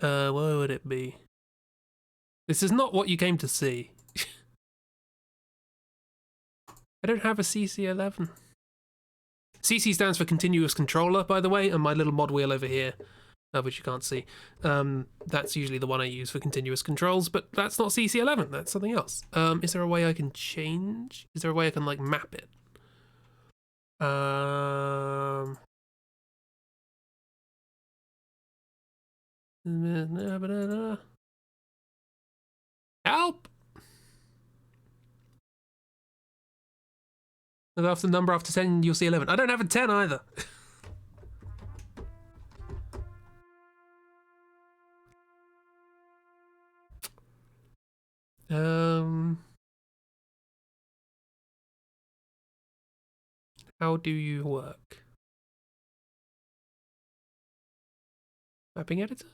Where would it be? This is not what you came to see. I don't have a CC11. CC stands for continuous controller, by the way, and my little mod wheel over here, which you can't see, that's usually the one I use for continuous controls, but that's not CC11, that's something else. Is there a way I can change? Is there a way I can, like, map it? Help! Look after the number after 10, you'll see 11. I don't have a 10 either. How do you work? Mapping editor?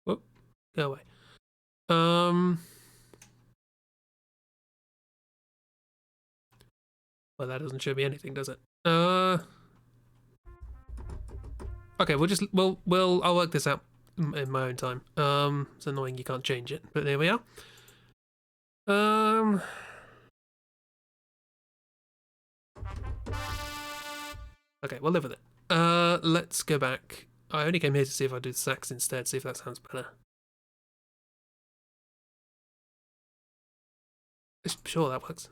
Whoop, go away. Well, that doesn't show me anything, does it? Okay, I'll work this out in my own time. It's annoying you can't change it, but there we are. Okay, we'll live with it. Let's go back. I only came here to see if I do the sax instead, see if that sounds better. Sure, that works.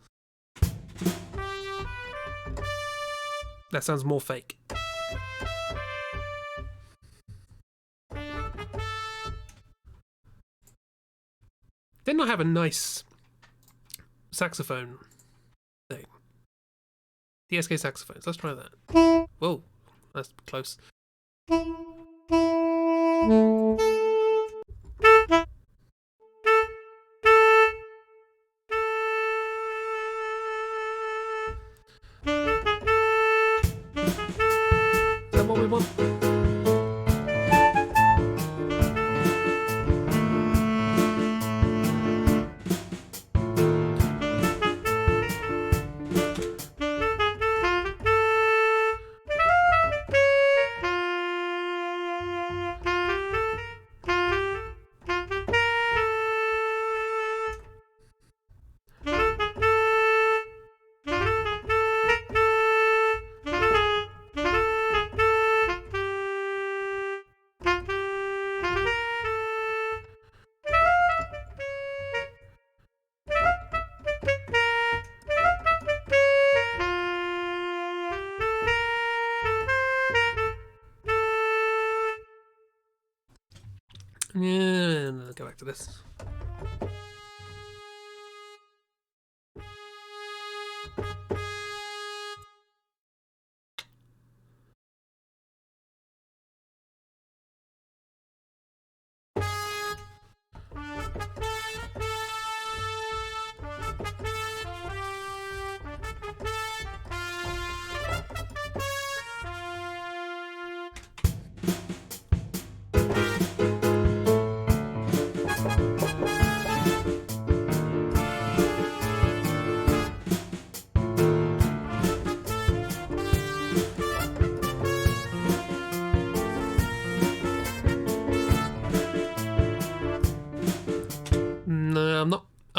That sounds more fake. Didn't I have a nice saxophone thing? DSK saxophones, let's try that. Whoa, that's close. Is that what we want? Yeah, let's go back to this.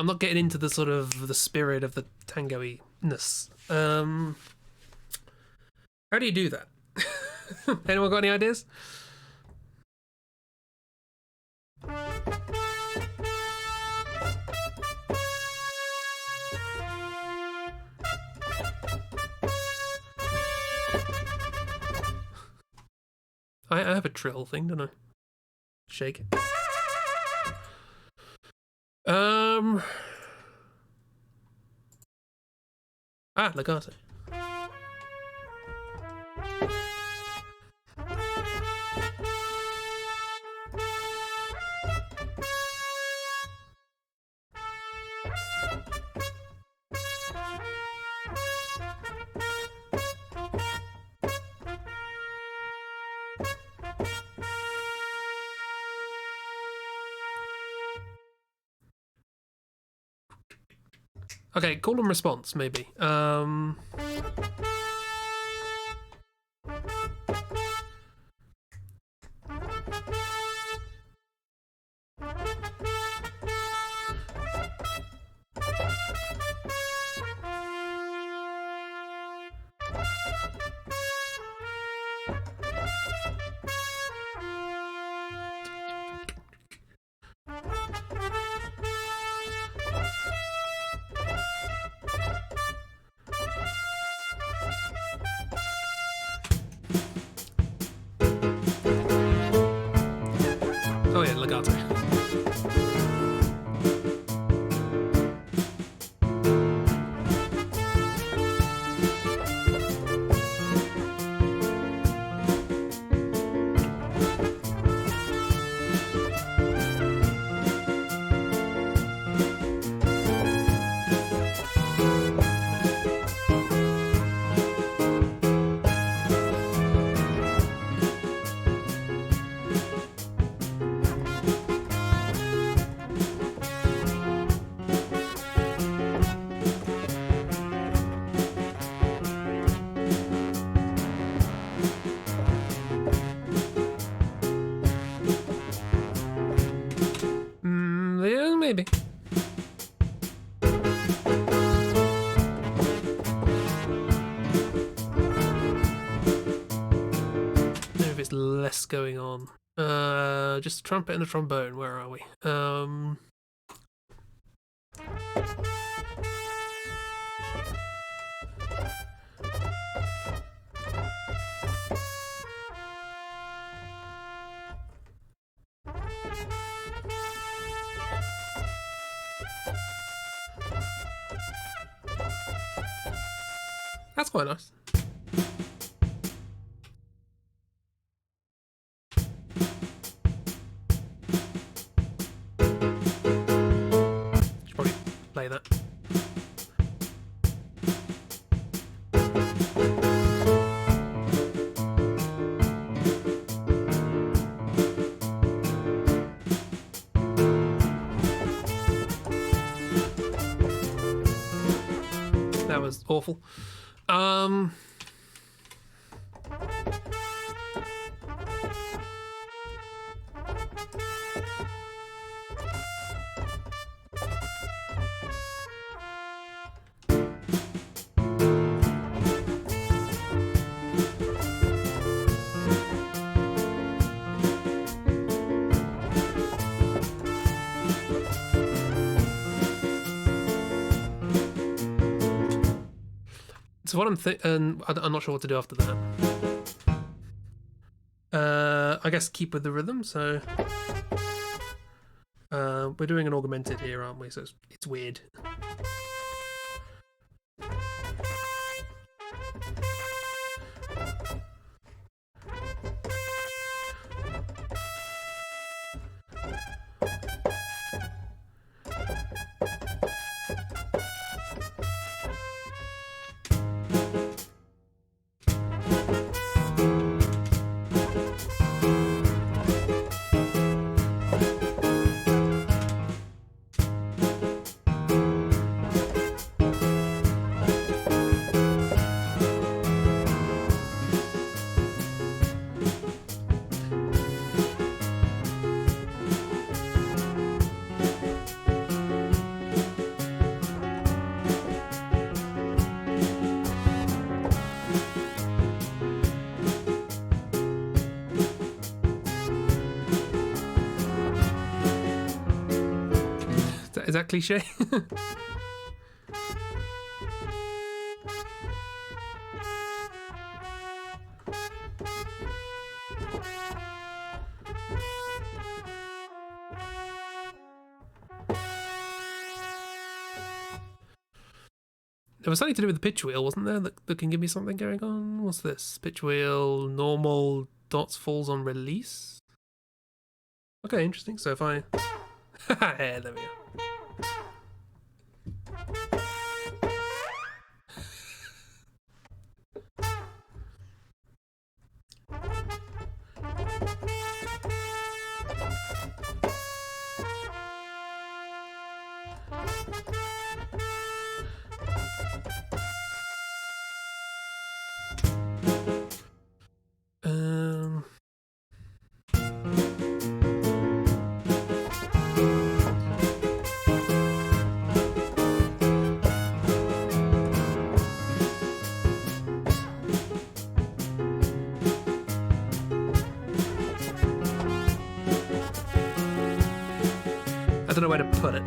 I'm not getting into the sort of the spirit of the tango-ness. How do you do that? Anyone got any ideas? I have a trill thing, don't I? Shake it. Legato. Okay, call and response, maybe. Oh yeah, legato. Yeah, maybe. Maybe if it's less going on. Just a trumpet and a trombone. Where are we? That's quite nice. Should probably play that. That was awful. So what I'm thinking, I'm not sure what to do after that. I guess keep with the rhythm. So we're doing an augmented here, aren't we? So it's weird. that cliche? There was something to do with the pitch wheel, wasn't there, that can give me something going on? What's this? Pitch wheel, normal, dots falls on release? Okay, interesting. So if I... yeah, there we go. I don't know where to put it.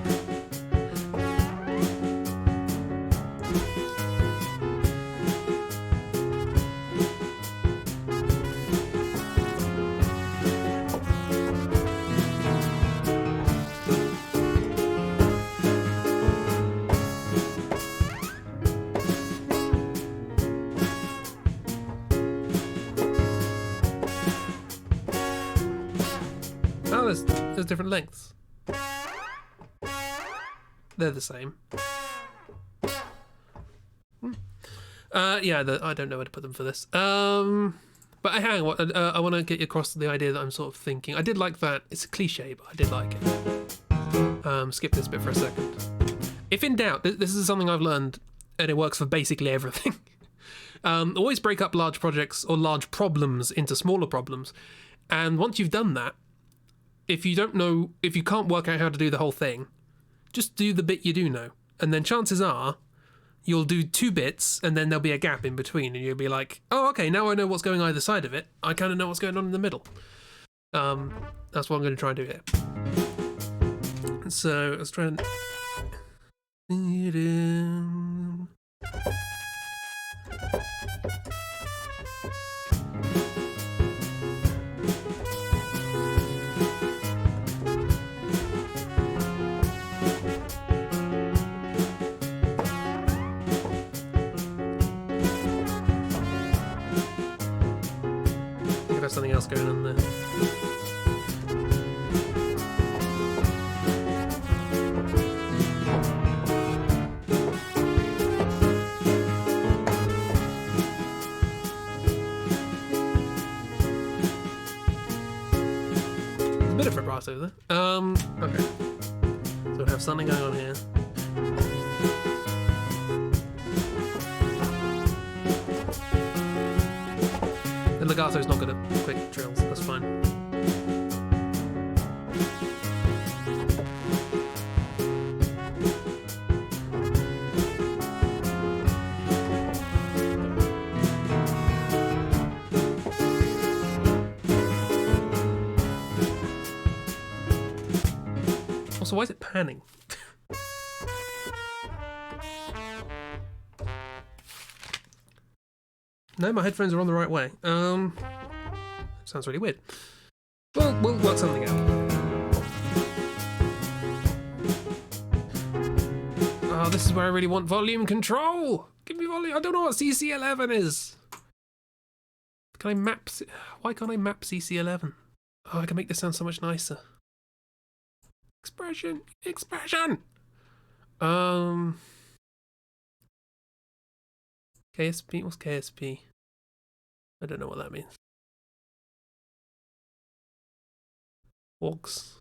Oh, there's different lengths. They're the same. Yeah, I don't know where to put them for this. But hang on, I want to get across the idea that I'm sort of thinking. I did like that. It's a cliche, but I did like it. Skip this bit for a second. If in doubt, this is something I've learned, and it works for basically everything. Always break up large projects or large problems into smaller problems. And once you've done that, if you can't work out how to do the whole thing, just do the bit you do know. And then chances are you'll do 2 bits and then there'll be a gap in between and you'll be like, oh, okay, now I know what's going either side of it. I kind of know what's going on in the middle. That's what I'm going to try and do here. So let's try and... There's something else going on there. There's a bit of vibrato there. Okay. So we have something going on here. The legato's not good at quick drills, that's fine. Also, why is it panning? No, my headphones are on the right way. Sounds really weird. Well, we'll work something out. Oh, this is where I really want volume control. Give me volume. I don't know what CC11 is. Can I map? Why can't I map CC11? Oh, I can make this sound so much nicer. Expression. KSP? What's KSP? I don't know what that means. Walks.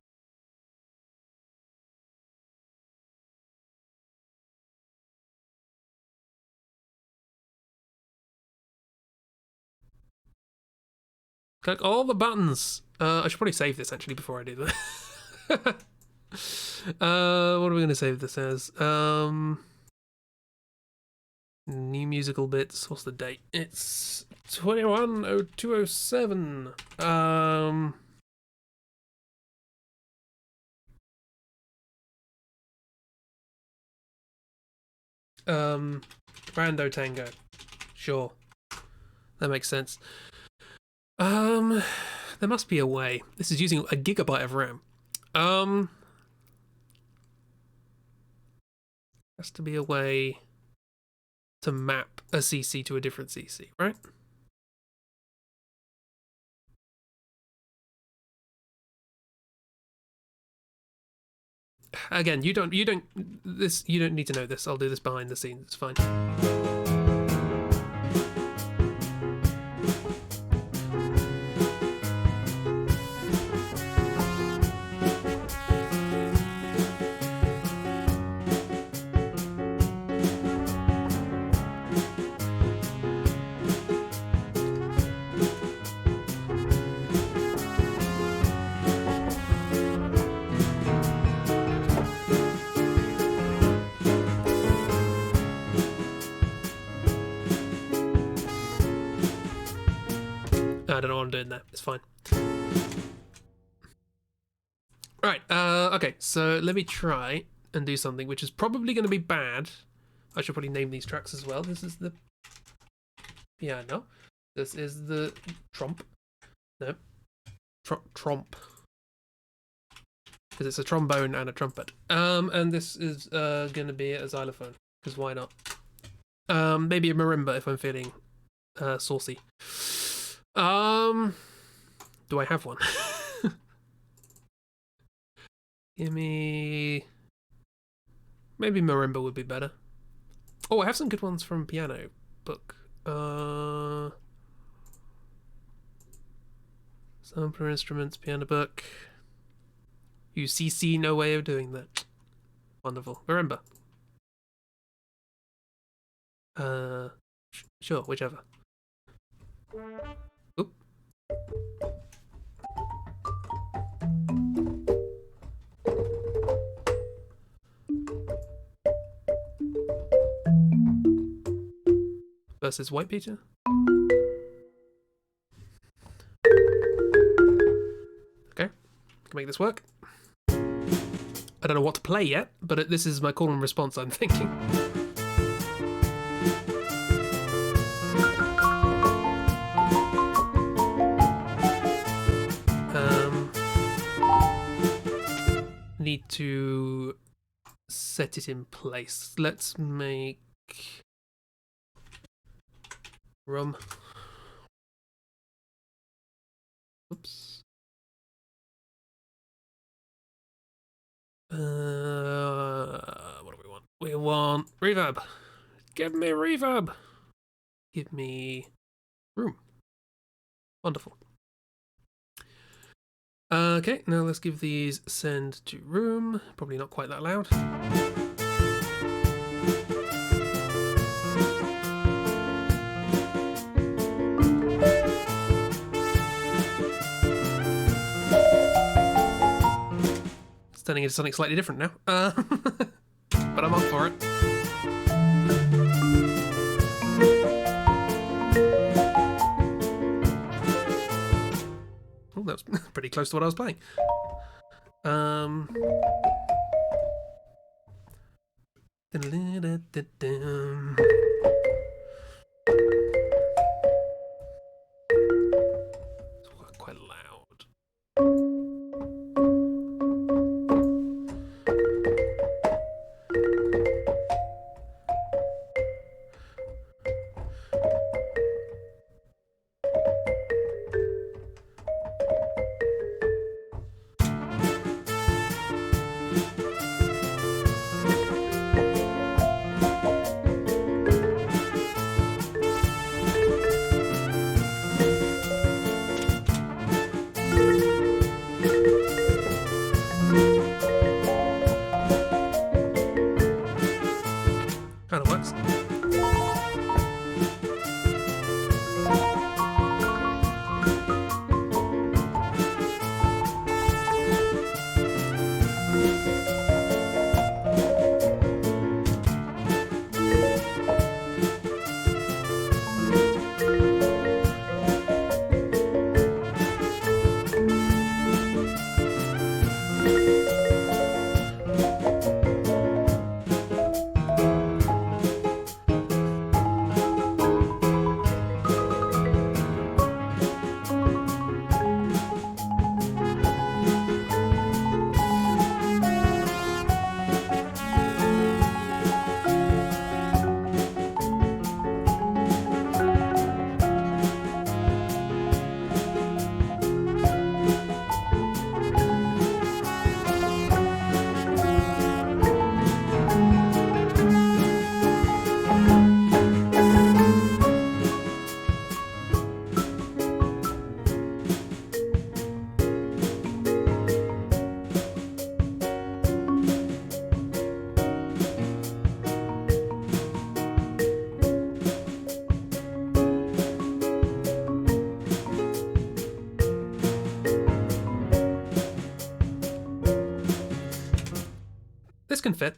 Click all the buttons. I should probably save this actually before I do that. What are we going to save this as? New musical bits. What's the date? It's 21/02/07. Rando Tango. Sure. That makes sense. There must be a way. This is using a gigabyte of RAM. Has to be a way to map a CC to a different CC, right? Again, you don't need to know this. I'll do this behind the scenes. It's fine. I don't know what I'm doing there. It's fine. Right. Okay. So let me try and do something which is probably going to be bad. I should probably name these tracks as well. This is the piano. This is the tromp. No. Tromp. Because it's a trombone and a trumpet. And this is going to be a xylophone. Because why not? Maybe a marimba if I'm feeling saucy. Do I have one? Give me... Maybe marimba would be better. Oh, I have some good ones from piano book. Sampler instruments, piano book. UCC, no way of doing that. Wonderful. Marimba. Sure, whichever. Oop. Versus White Peter. Okay, can make this work. I don't know what to play yet, but this is my call and response, I'm thinking. Need to set it in place. Let's make room. Oops. What do we want? We want reverb. Give me reverb. Give me room. Wonderful. Okay, now let's give these send to room. Probably not quite that loud. It's turning into something slightly different now. But I'm up for it. Oh, that was pretty close to what I was playing. It's quite loud. Kind of works. This can fit.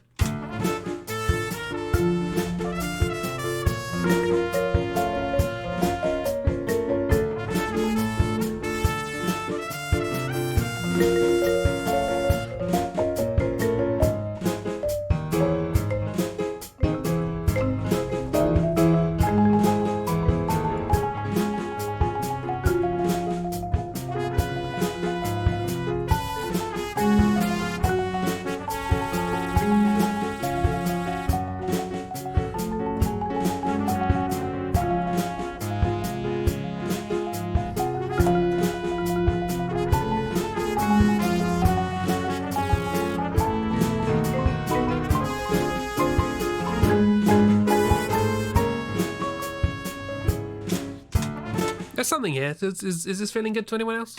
There's something here. Is this feeling good to anyone else?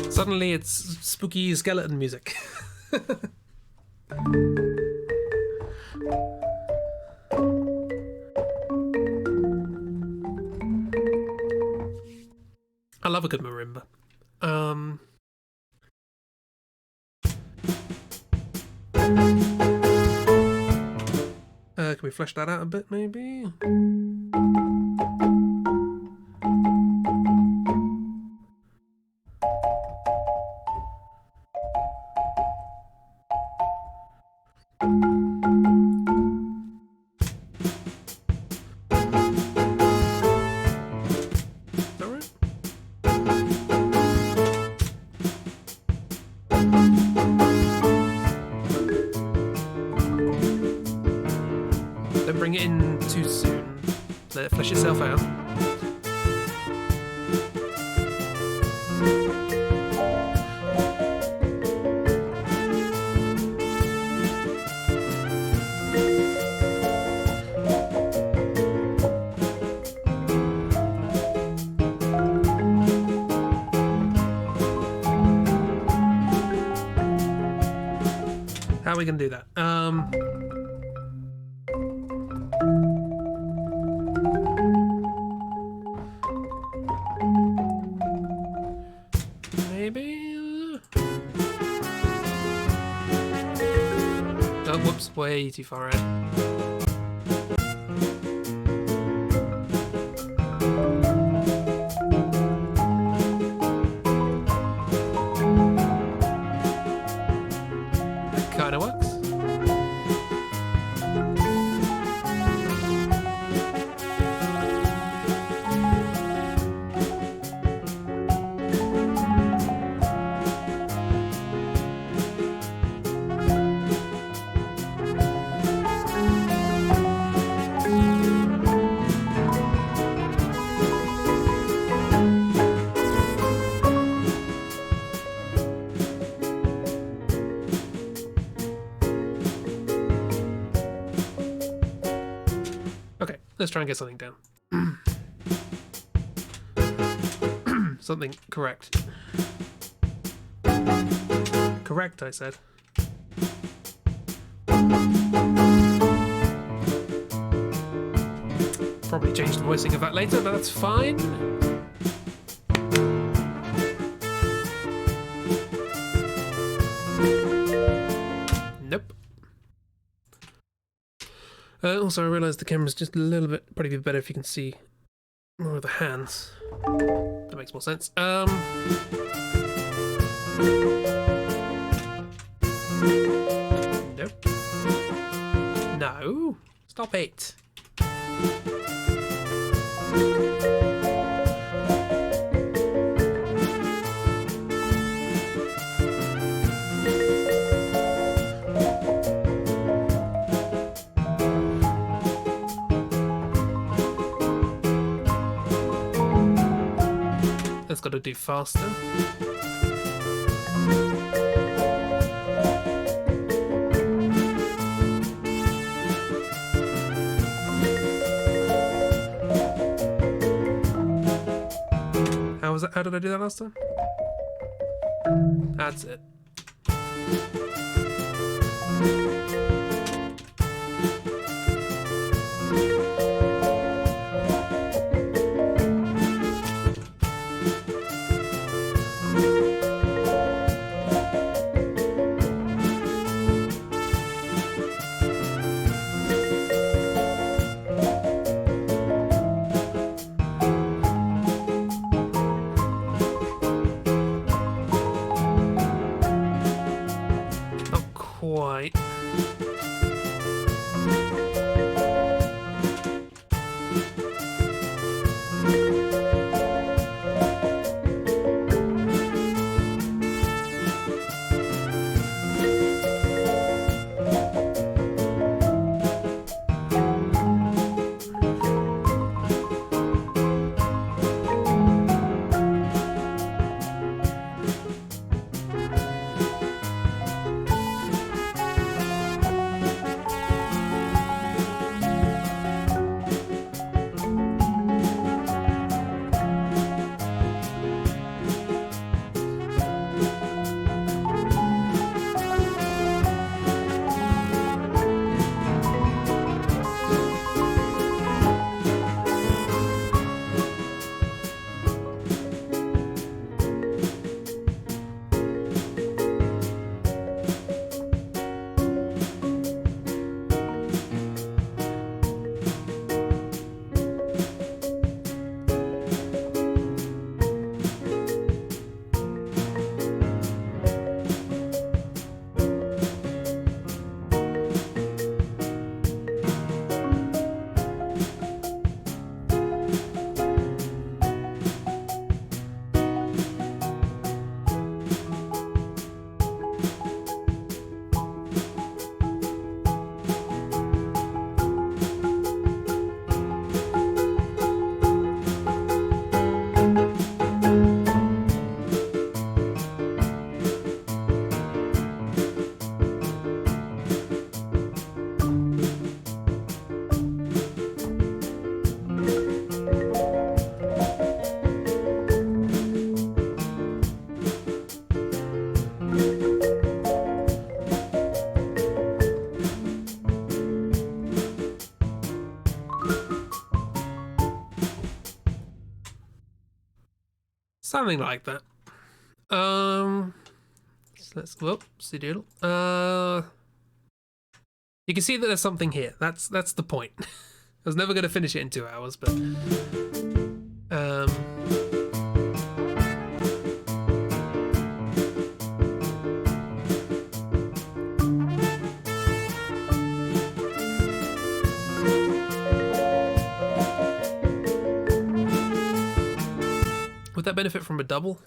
Suddenly it's spooky skeleton music. I love a good marimba. Can we flesh that out a bit, maybe? Don't bring it in too soon. Let it flesh itself out. How are we going to do that? Maybe. Oh, whoops! Way too far out. Kind of works. Let's try and get something down. Something correct. Correct, I said. Probably change the voicing of that later, but that's fine. Nope. Also, I realised the camera's just a little bit, probably be better if you can see more of the hands. That makes more sense. Nope. No. Stop it. That's got to do faster. How did I do that last time? That's it. Quite. Something like that. So let's see doodle. You can see that there's something here. That's the point. I was never going to finish it in 2 hours, but would that benefit from a double?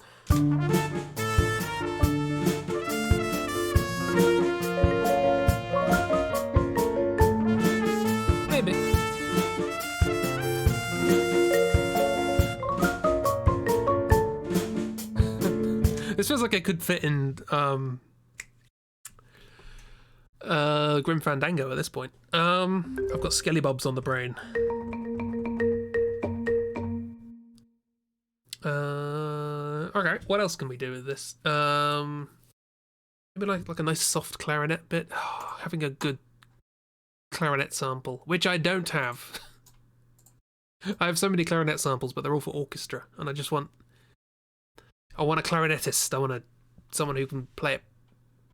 Maybe. This feels like it could fit in Grim Fandango at this point. I've got skellybobs on the brain. Okay, what else can we do with this? Maybe like a nice soft clarinet bit. Oh, having a good clarinet sample, which I don't have. I have so many clarinet samples, but they're all for orchestra, and I want a clarinetist. I want someone who can play it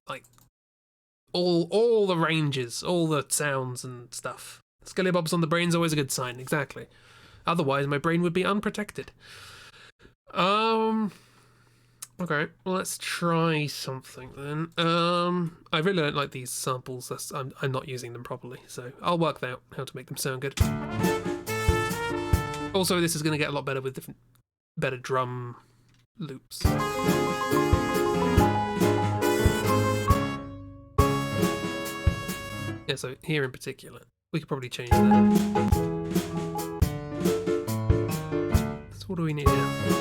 like all the ranges, all the sounds and stuff. Skellybobs on the brain's always a good sign, exactly. Otherwise, my brain would be unprotected. Okay, well, let's try something then. I really don't like these samples. I'm not using them properly, so I'll work out how to make them sound good. Also, this is going to get a lot better with better drum loops. Yeah, so here in particular, we could probably change that. So what do we need now?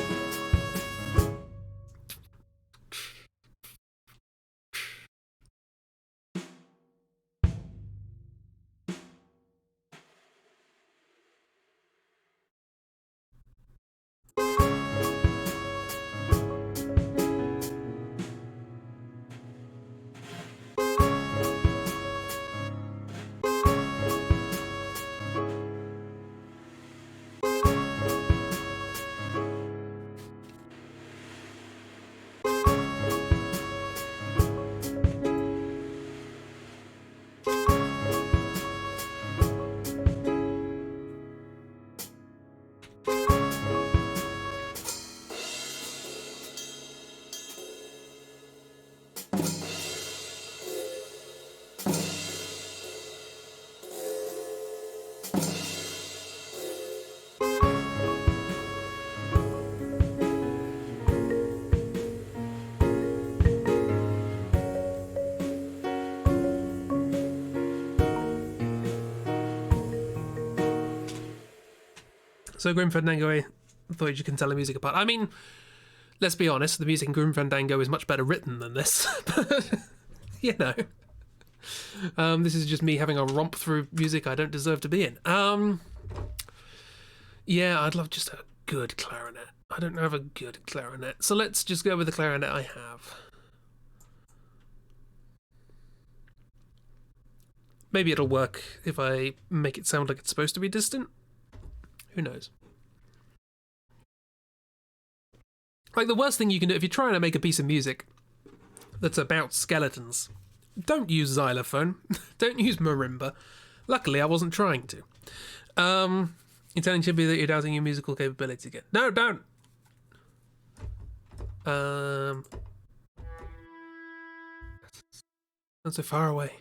So Grim Fandango, I thought you can tell the music apart. I mean, let's be honest, the music in Grim Fandango is much better written than this. But, you know. This is just me having a romp through music I don't deserve to be in. Yeah, I'd love just a good clarinet. I don't have a good clarinet. So let's just go with the clarinet I have. Maybe it'll work if I make it sound like it's supposed to be distant. Who knows? Like, the worst thing you can do if you're trying to make a piece of music that's about skeletons, don't use xylophone. Don't use marimba. Luckily, I wasn't trying to. You're telling Chimpy that you're doubting your musical capability again. No, don't! Not so far away.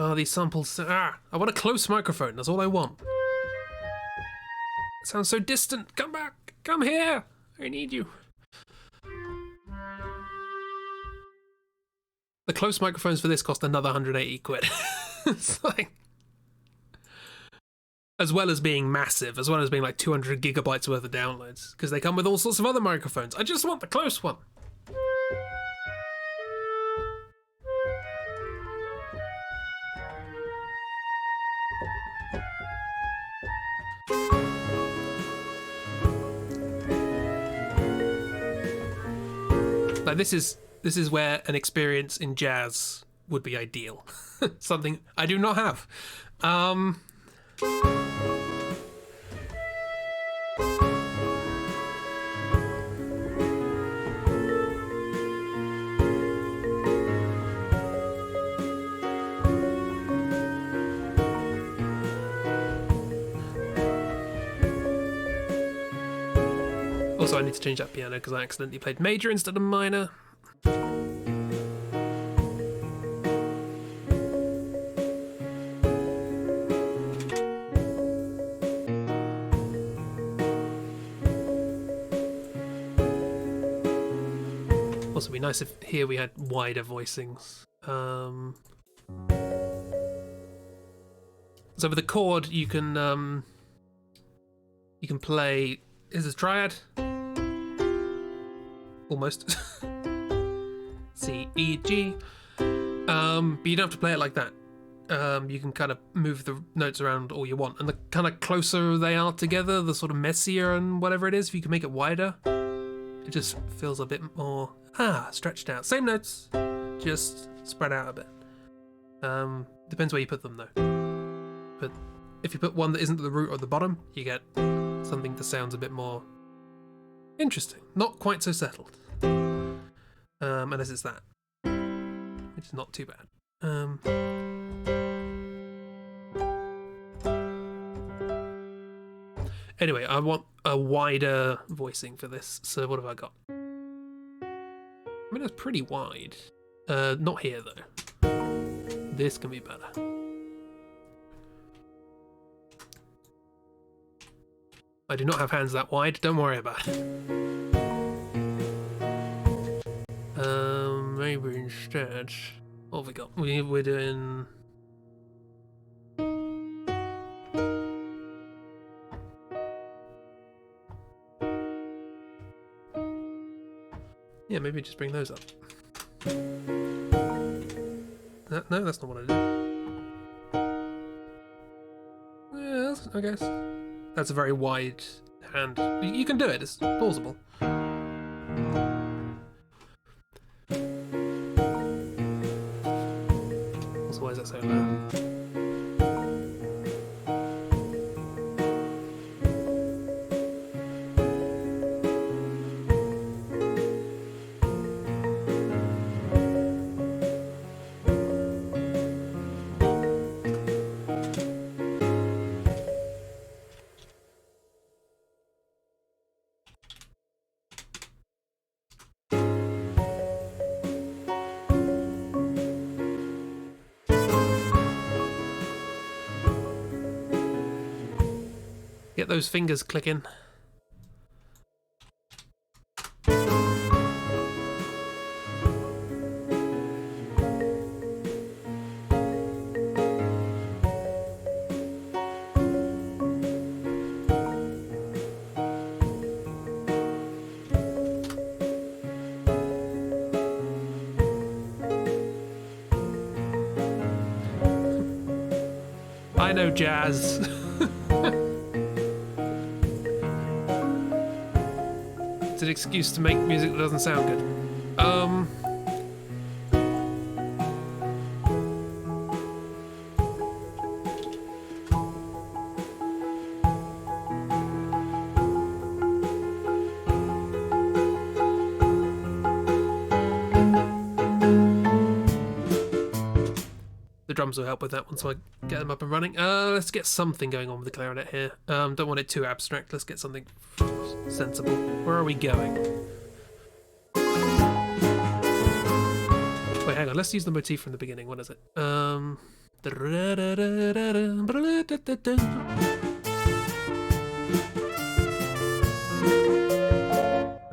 Oh, these samples. I want a close microphone. That's all I want. It sounds so distant. Come back. Come here. I need you. The close microphones for this cost another 180 quid. It's like, as well as being massive, as well as being like 200 gigabytes worth of downloads, because they come with all sorts of other microphones. I just want the close one. Like, this is where an experience in jazz would be ideal. Something I do not have. Also, I need to change that piano because I accidentally played major instead of minor. Also, it'd be nice if here we had wider voicings. So with the chord, you can play. Is this triad? Almost. C, E, G. But you don't have to play it like that. you can kind of move the notes around all you want. And the kind of closer they are together, the sort of messier and whatever it is, if you can make it wider, it just feels a bit more, stretched out. Same notes, just spread out a bit. Depends where you put them though. But if you put one that isn't at the root or the bottom, you get something that sounds a bit more interesting. Not quite so settled. Unless it's that, which is not too bad. Anyway, I want a wider voicing for this, so what have I got? I mean, it's pretty wide. Not here, though. This can be better. I do not have hands that wide, don't worry about it. Maybe instead... What have we got? We're doing... Yeah, maybe just bring those up. No, that's not what I did. Yeah, I guess. That's a very wide hand. You can do it, it's plausible. Also, why is that so loud? Get those fingers clicking. I know jazz. It's an excuse to make music that doesn't sound good. The drums will help with that once I get them up and running. Let's get something going on with the clarinet here. Don't want it too abstract. Let's get something sensible. Where are we going? Wait, hang on. Let's use the motif from the beginning. What is it?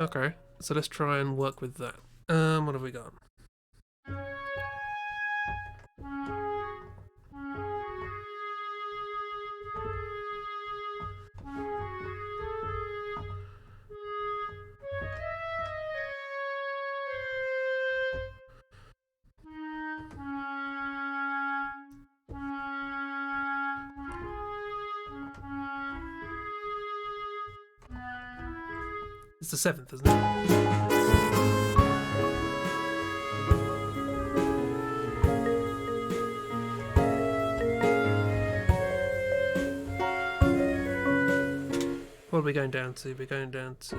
Okay, so let's try and work with that. What have we got? It's the 7th, isn't it? What are we going down to? We're going down to...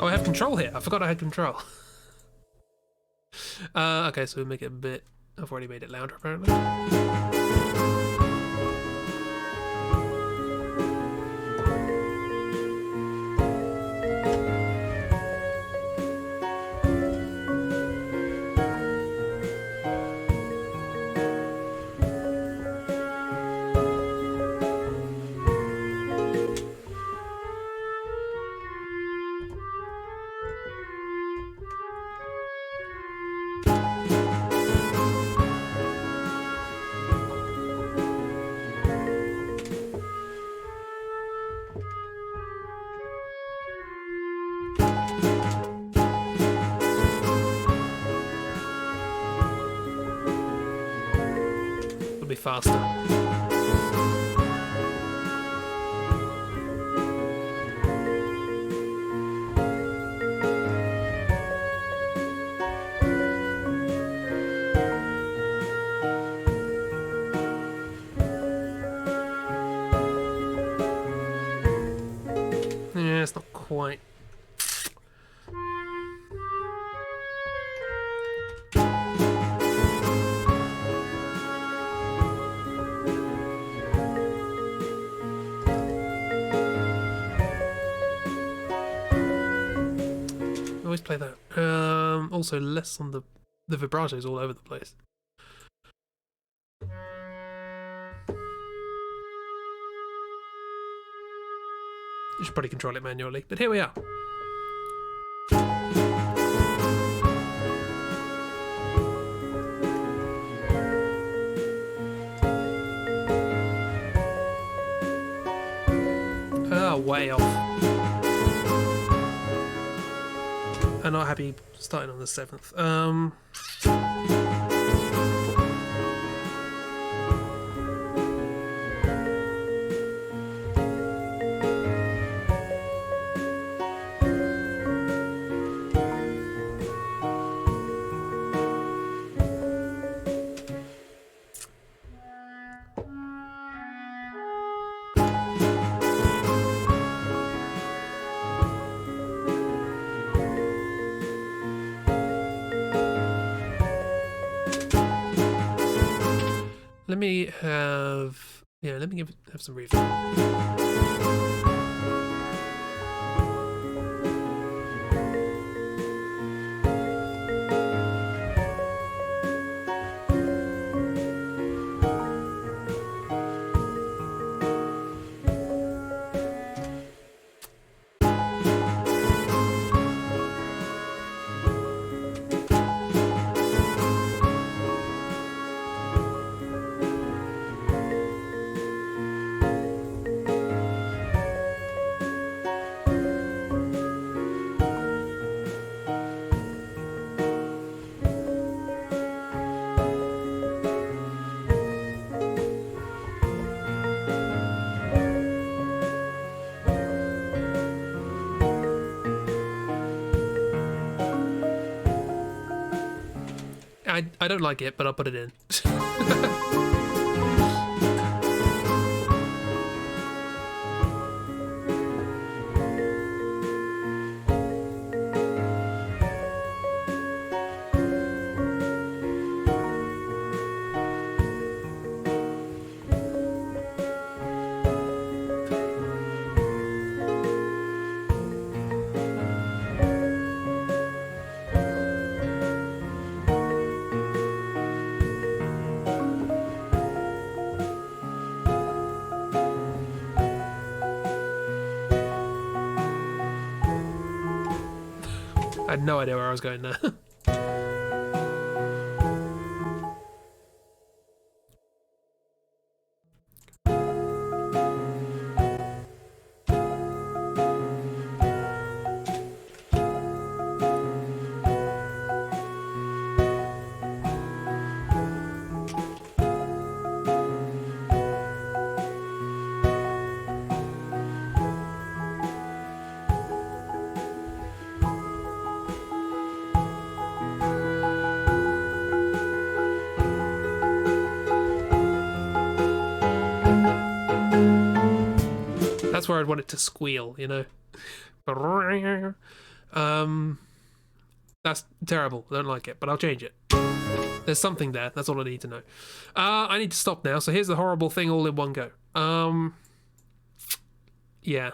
Oh, I have control here. I forgot I had control. Okay, so we'll make it a bit... I've already made it louder, apparently. It'll be faster. Yeah, it's not quite. Always play that. Also less on the vibrato's all over the place. You should probably control it manually, but here we are. Ah, way off. I'm not happy starting on the 7th. Let me have... Yeah, let me have some reverb. I don't like it, but I'll put it in. I had no idea where I was going there. That's where I'd want it to squeal, you know. That's terrible. I don't like it, but I'll change it. There's something there. That's all I need to know. I need to stop now. So here's the horrible thing all in one go. Yeah.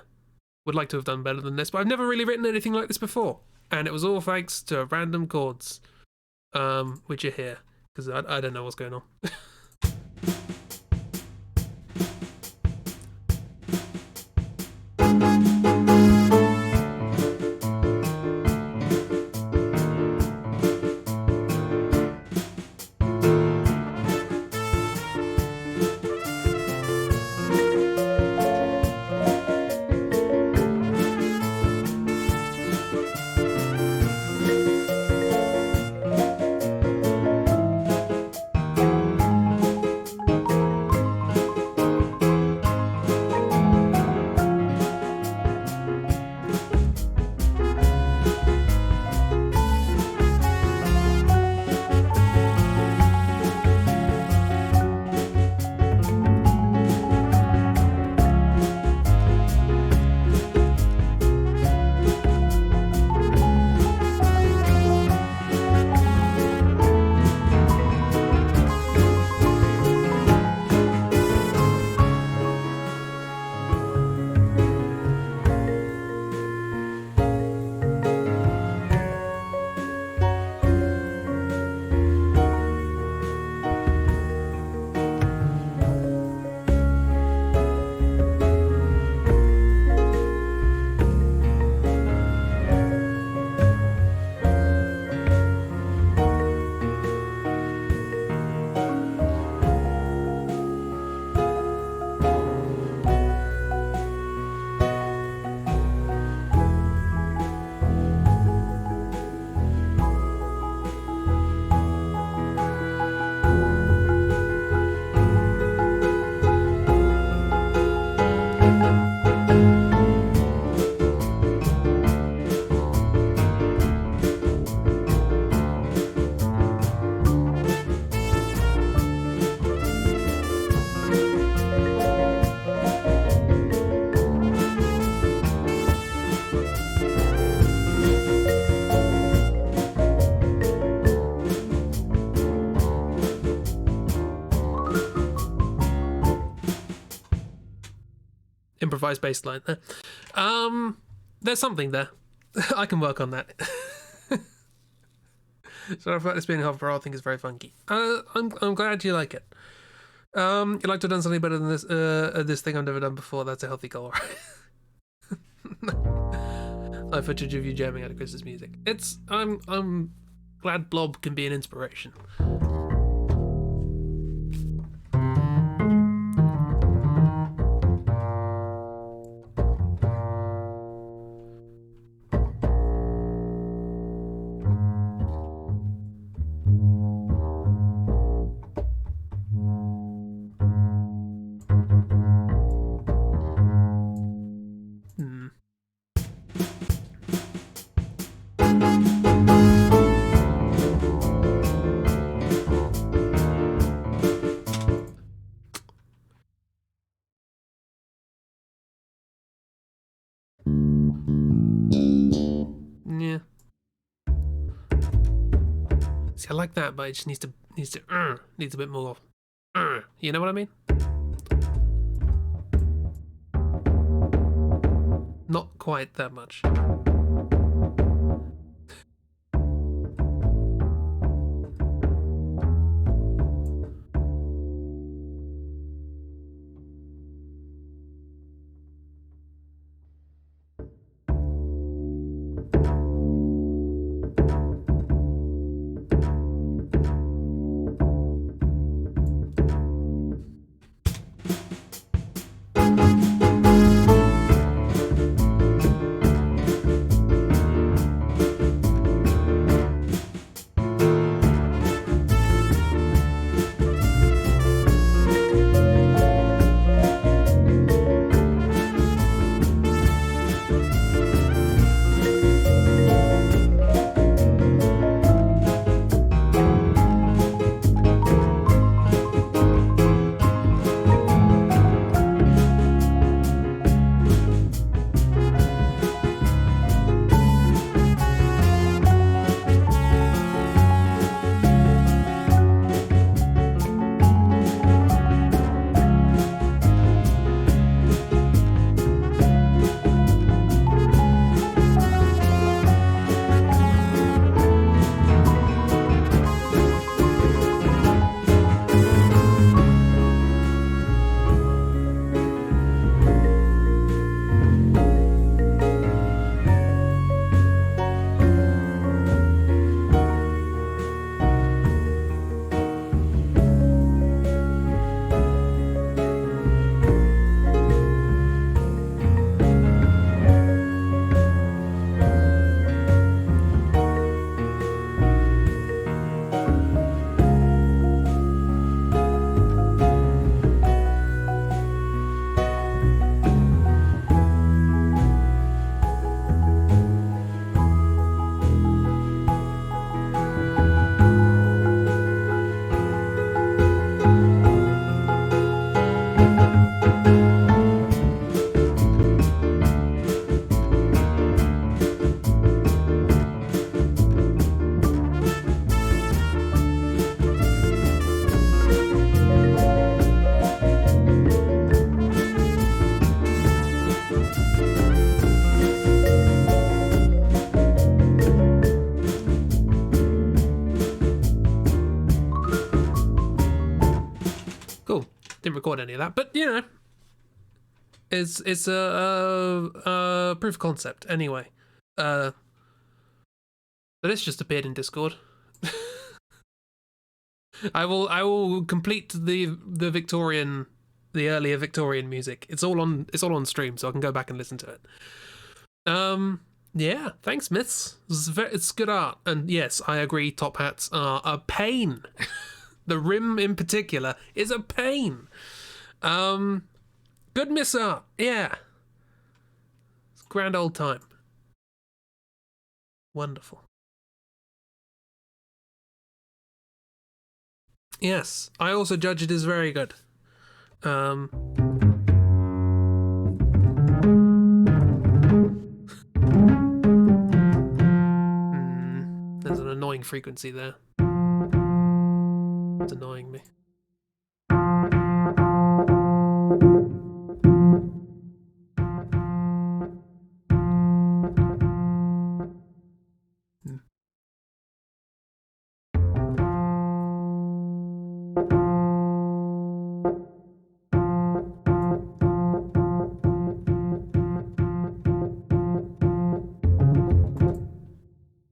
Would like to have done better than this, but I've never really written anything like this before. And it was all thanks to random chords, which are here. Because I don't know what's going on. Improvised bass line there. There's something there. I can work on that. So I thought this being half I think is very funky. I'm glad you like it. You'd like to have done something better than this thing I've never done before. That's a healthy goal, right? Live footage of you jamming out of Chris's music. I'm glad Blob can be an inspiration. Yeah. See, I like that, but it just needs a bit more. You know what I mean? Not quite that much. record any of that, but you know, it's a proof of concept anyway. But it's just appeared in Discord. I will complete the earlier Victorian music. It's all on stream, so I can go back and listen to it. Yeah, thanks, Myths. It's good art, and yes, I agree. Top hats are a pain. The rim in particular is a pain. Good miss art, yeah. It's a grand old time. Wonderful. Yes, I also judge it as very good. There's an annoying frequency there. It's annoying me.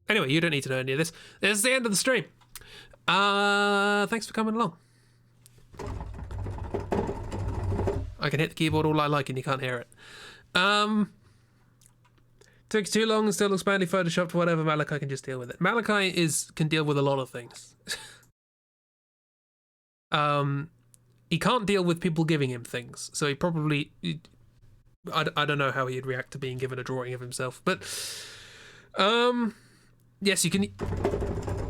Anyway, you don't need to know any of this. This is the end of the stream. Thanks for coming along. I can hit the keyboard all I like and you can't hear it. Took too long and still looks badly photoshopped. Whatever, Malachi can just deal with it. Malachi can deal with a lot of things. He can't deal with people giving him things, so he probably... I don't know how he'd react to being given a drawing of himself, but... Yes, you can...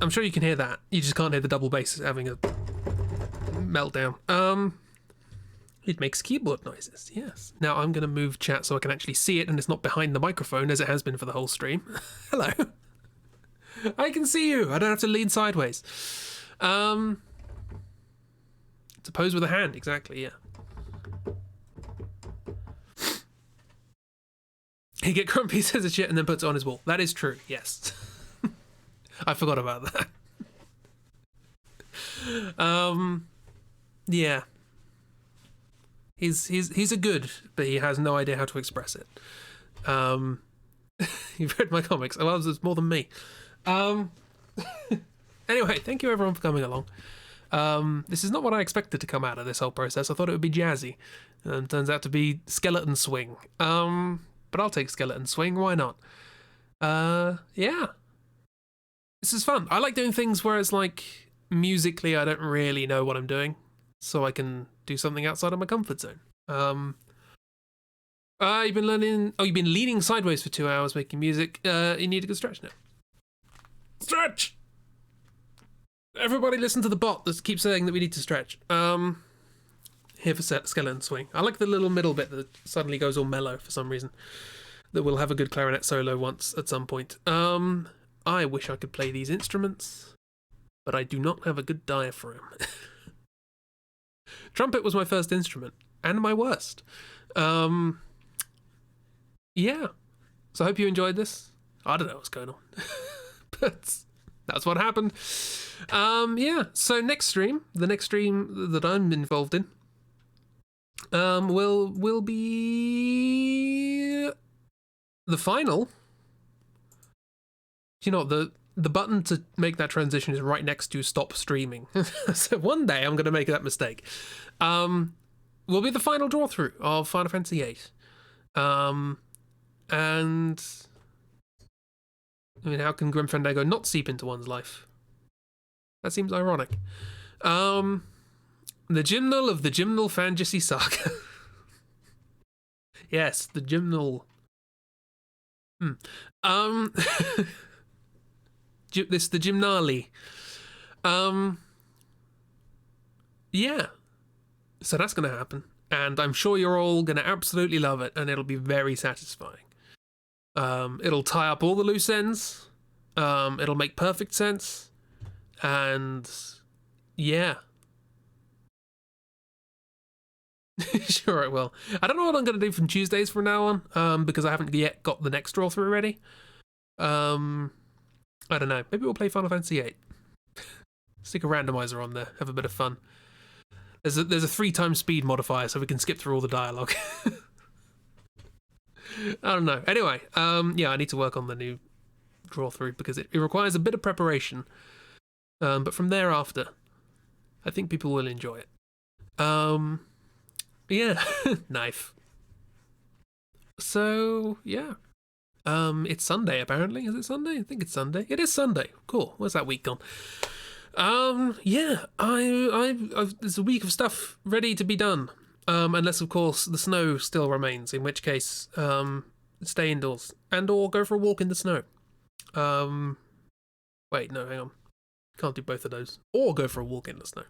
I'm sure you can hear that. You just can't hear the double bass having a meltdown. It makes keyboard noises, yes. Now I'm going to move chat so I can actually see it and it's not behind the microphone as it has been for the whole stream. Hello. I can see you. I don't have to lean sideways. To pose with a hand, exactly, yeah. He get grumpy, says a shit, and then puts it on his wall. That is true, yes. I forgot about that. Yeah. He's a good, but he has no idea how to express it. You've read my comics. Well, there's more than me. Anyway, thank you everyone for coming along. This is not what I expected to come out of this whole process. I thought it would be jazzy, and it turns out to be skeleton swing. But I'll take skeleton swing. Why not? Yeah. This is fun. I like doing things where it's like musically I don't really know what I'm doing, so I can do something outside of my comfort zone. You've been learning. Oh, you've been leaning sideways for 2 hours making music. You need a good stretch now. Stretch. Everybody, listen to the bot that keeps saying that we need to stretch. Here for skeleton swing. I like the little middle bit that suddenly goes all mellow for some reason. That will have a good clarinet solo once at some point. I wish I could play these instruments, but I do not have a good diaphragm. Trumpet was my first instrument, and my worst. Yeah. So I hope you enjoyed this. I don't know what's going on. But that's what happened. Yeah, so the next stream that I'm involved in, will be the final. You know, the button to make that transition is right next to stop streaming. So one day I'm going to make that mistake. Will be the final draw through of Final Fantasy VIII. And I mean, how can Grim Fandango not seep into one's life? That seems ironic. The Gymnal of the Gymnal Fantasy Saga. Yes, the Gymnal. This the Gymnali. Yeah. So that's going to happen. And I'm sure you're all going to absolutely love it, and it'll be very satisfying. It'll tie up all the loose ends. It'll make perfect sense. And yeah. Sure it will. I don't know what I'm going to do from Tuesdays from now on, because I haven't yet got the next draw through ready. I don't know. Maybe we'll play Final Fantasy VIII. Stick a randomizer on there. Have a bit of fun. There's a 3 times speed modifier, so we can skip through all the dialogue. I don't know. Anyway, yeah, I need to work on the new draw through because it requires a bit of preparation. But from thereafter, I think people will enjoy it. Yeah, knife. So yeah, it's Sunday apparently. Is it Sunday? I think it's Sunday. It is Sunday. Cool. Where's that week gone? Yeah, there's a week of stuff ready to be done. Unless of course the snow still remains, in which case, stay indoors and or go for a walk in the snow. Wait, no, hang on. Can't do both of those. Or go for a walk in the snow.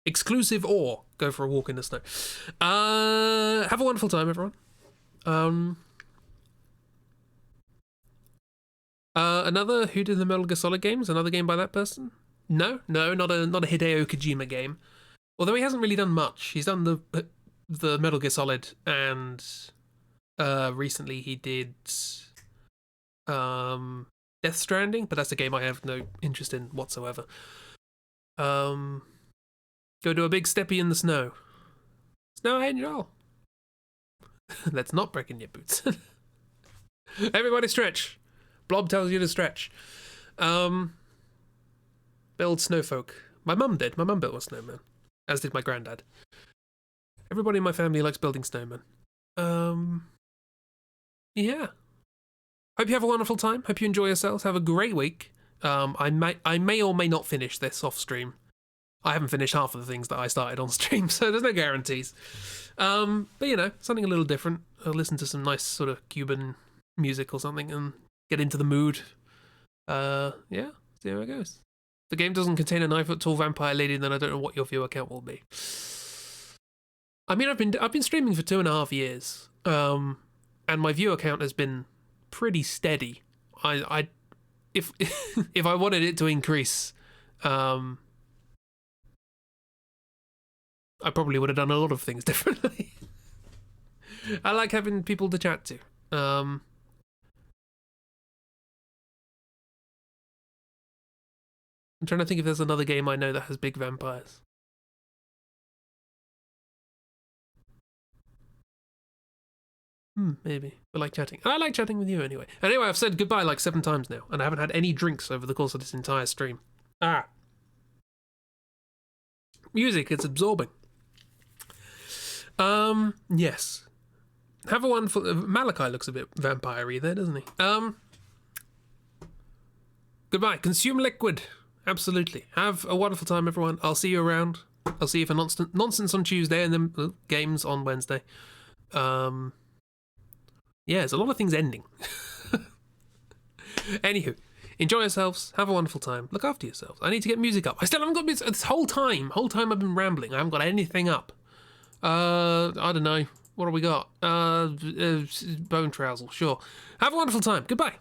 Exclusive or go for a walk in the snow. Have a wonderful time, everyone. Another Who Did the Metal Gear Solid games? Another game by that person? No, not a Hideo Kojima game. Although he hasn't really done much. He's done the Metal Gear Solid, and recently he did Death Stranding, but that's a game I have no interest in whatsoever. Go do a big steppy in the snow. Snow Angel. Let's not break in your boots. Everybody stretch. Blob tells you to stretch. Build snowfolk. My mum did. My mum built a snowman. As did my granddad. Everybody in my family likes building snowmen. Yeah. Hope you have a wonderful time. Hope you enjoy yourselves. Have a great week. I may or may not finish this off stream. I haven't finished half of the things that I started on stream, so there's no guarantees. But you know, something a little different. I'll listen to some nice sort of Cuban music or something and get into the mood. Yeah, see how it goes. If the game doesn't contain a 9-foot-tall vampire lady, then I don't know what your viewer count will be. I mean, I've been streaming for 2.5 years, and my viewer count has been pretty steady. If if I wanted it to increase, I probably would have done a lot of things differently. I like having people to chat to. I'm trying to think if there's another game I know that has big vampires. Maybe. I like chatting. I like chatting with you anyway. Anyway, I've said goodbye like 7 times now, and I haven't had any drinks over the course of this entire stream. Music, it's absorbing. Yes. Have a wonderful... Malachi looks a bit vampire-y there, doesn't he? Goodbye. Consume liquid. Absolutely. Have a wonderful time, everyone. I'll see you around. I'll see you for nonsense on Tuesday and then games on Wednesday. Yeah, there's a lot of things ending. Anywho, enjoy yourselves. Have a wonderful time. Look after yourselves. I need to get music up. I still haven't got music. This whole time I've been rambling. I haven't got anything up. I don't know. What have we got? Bone Trousel. Sure. Have a wonderful time. Goodbye.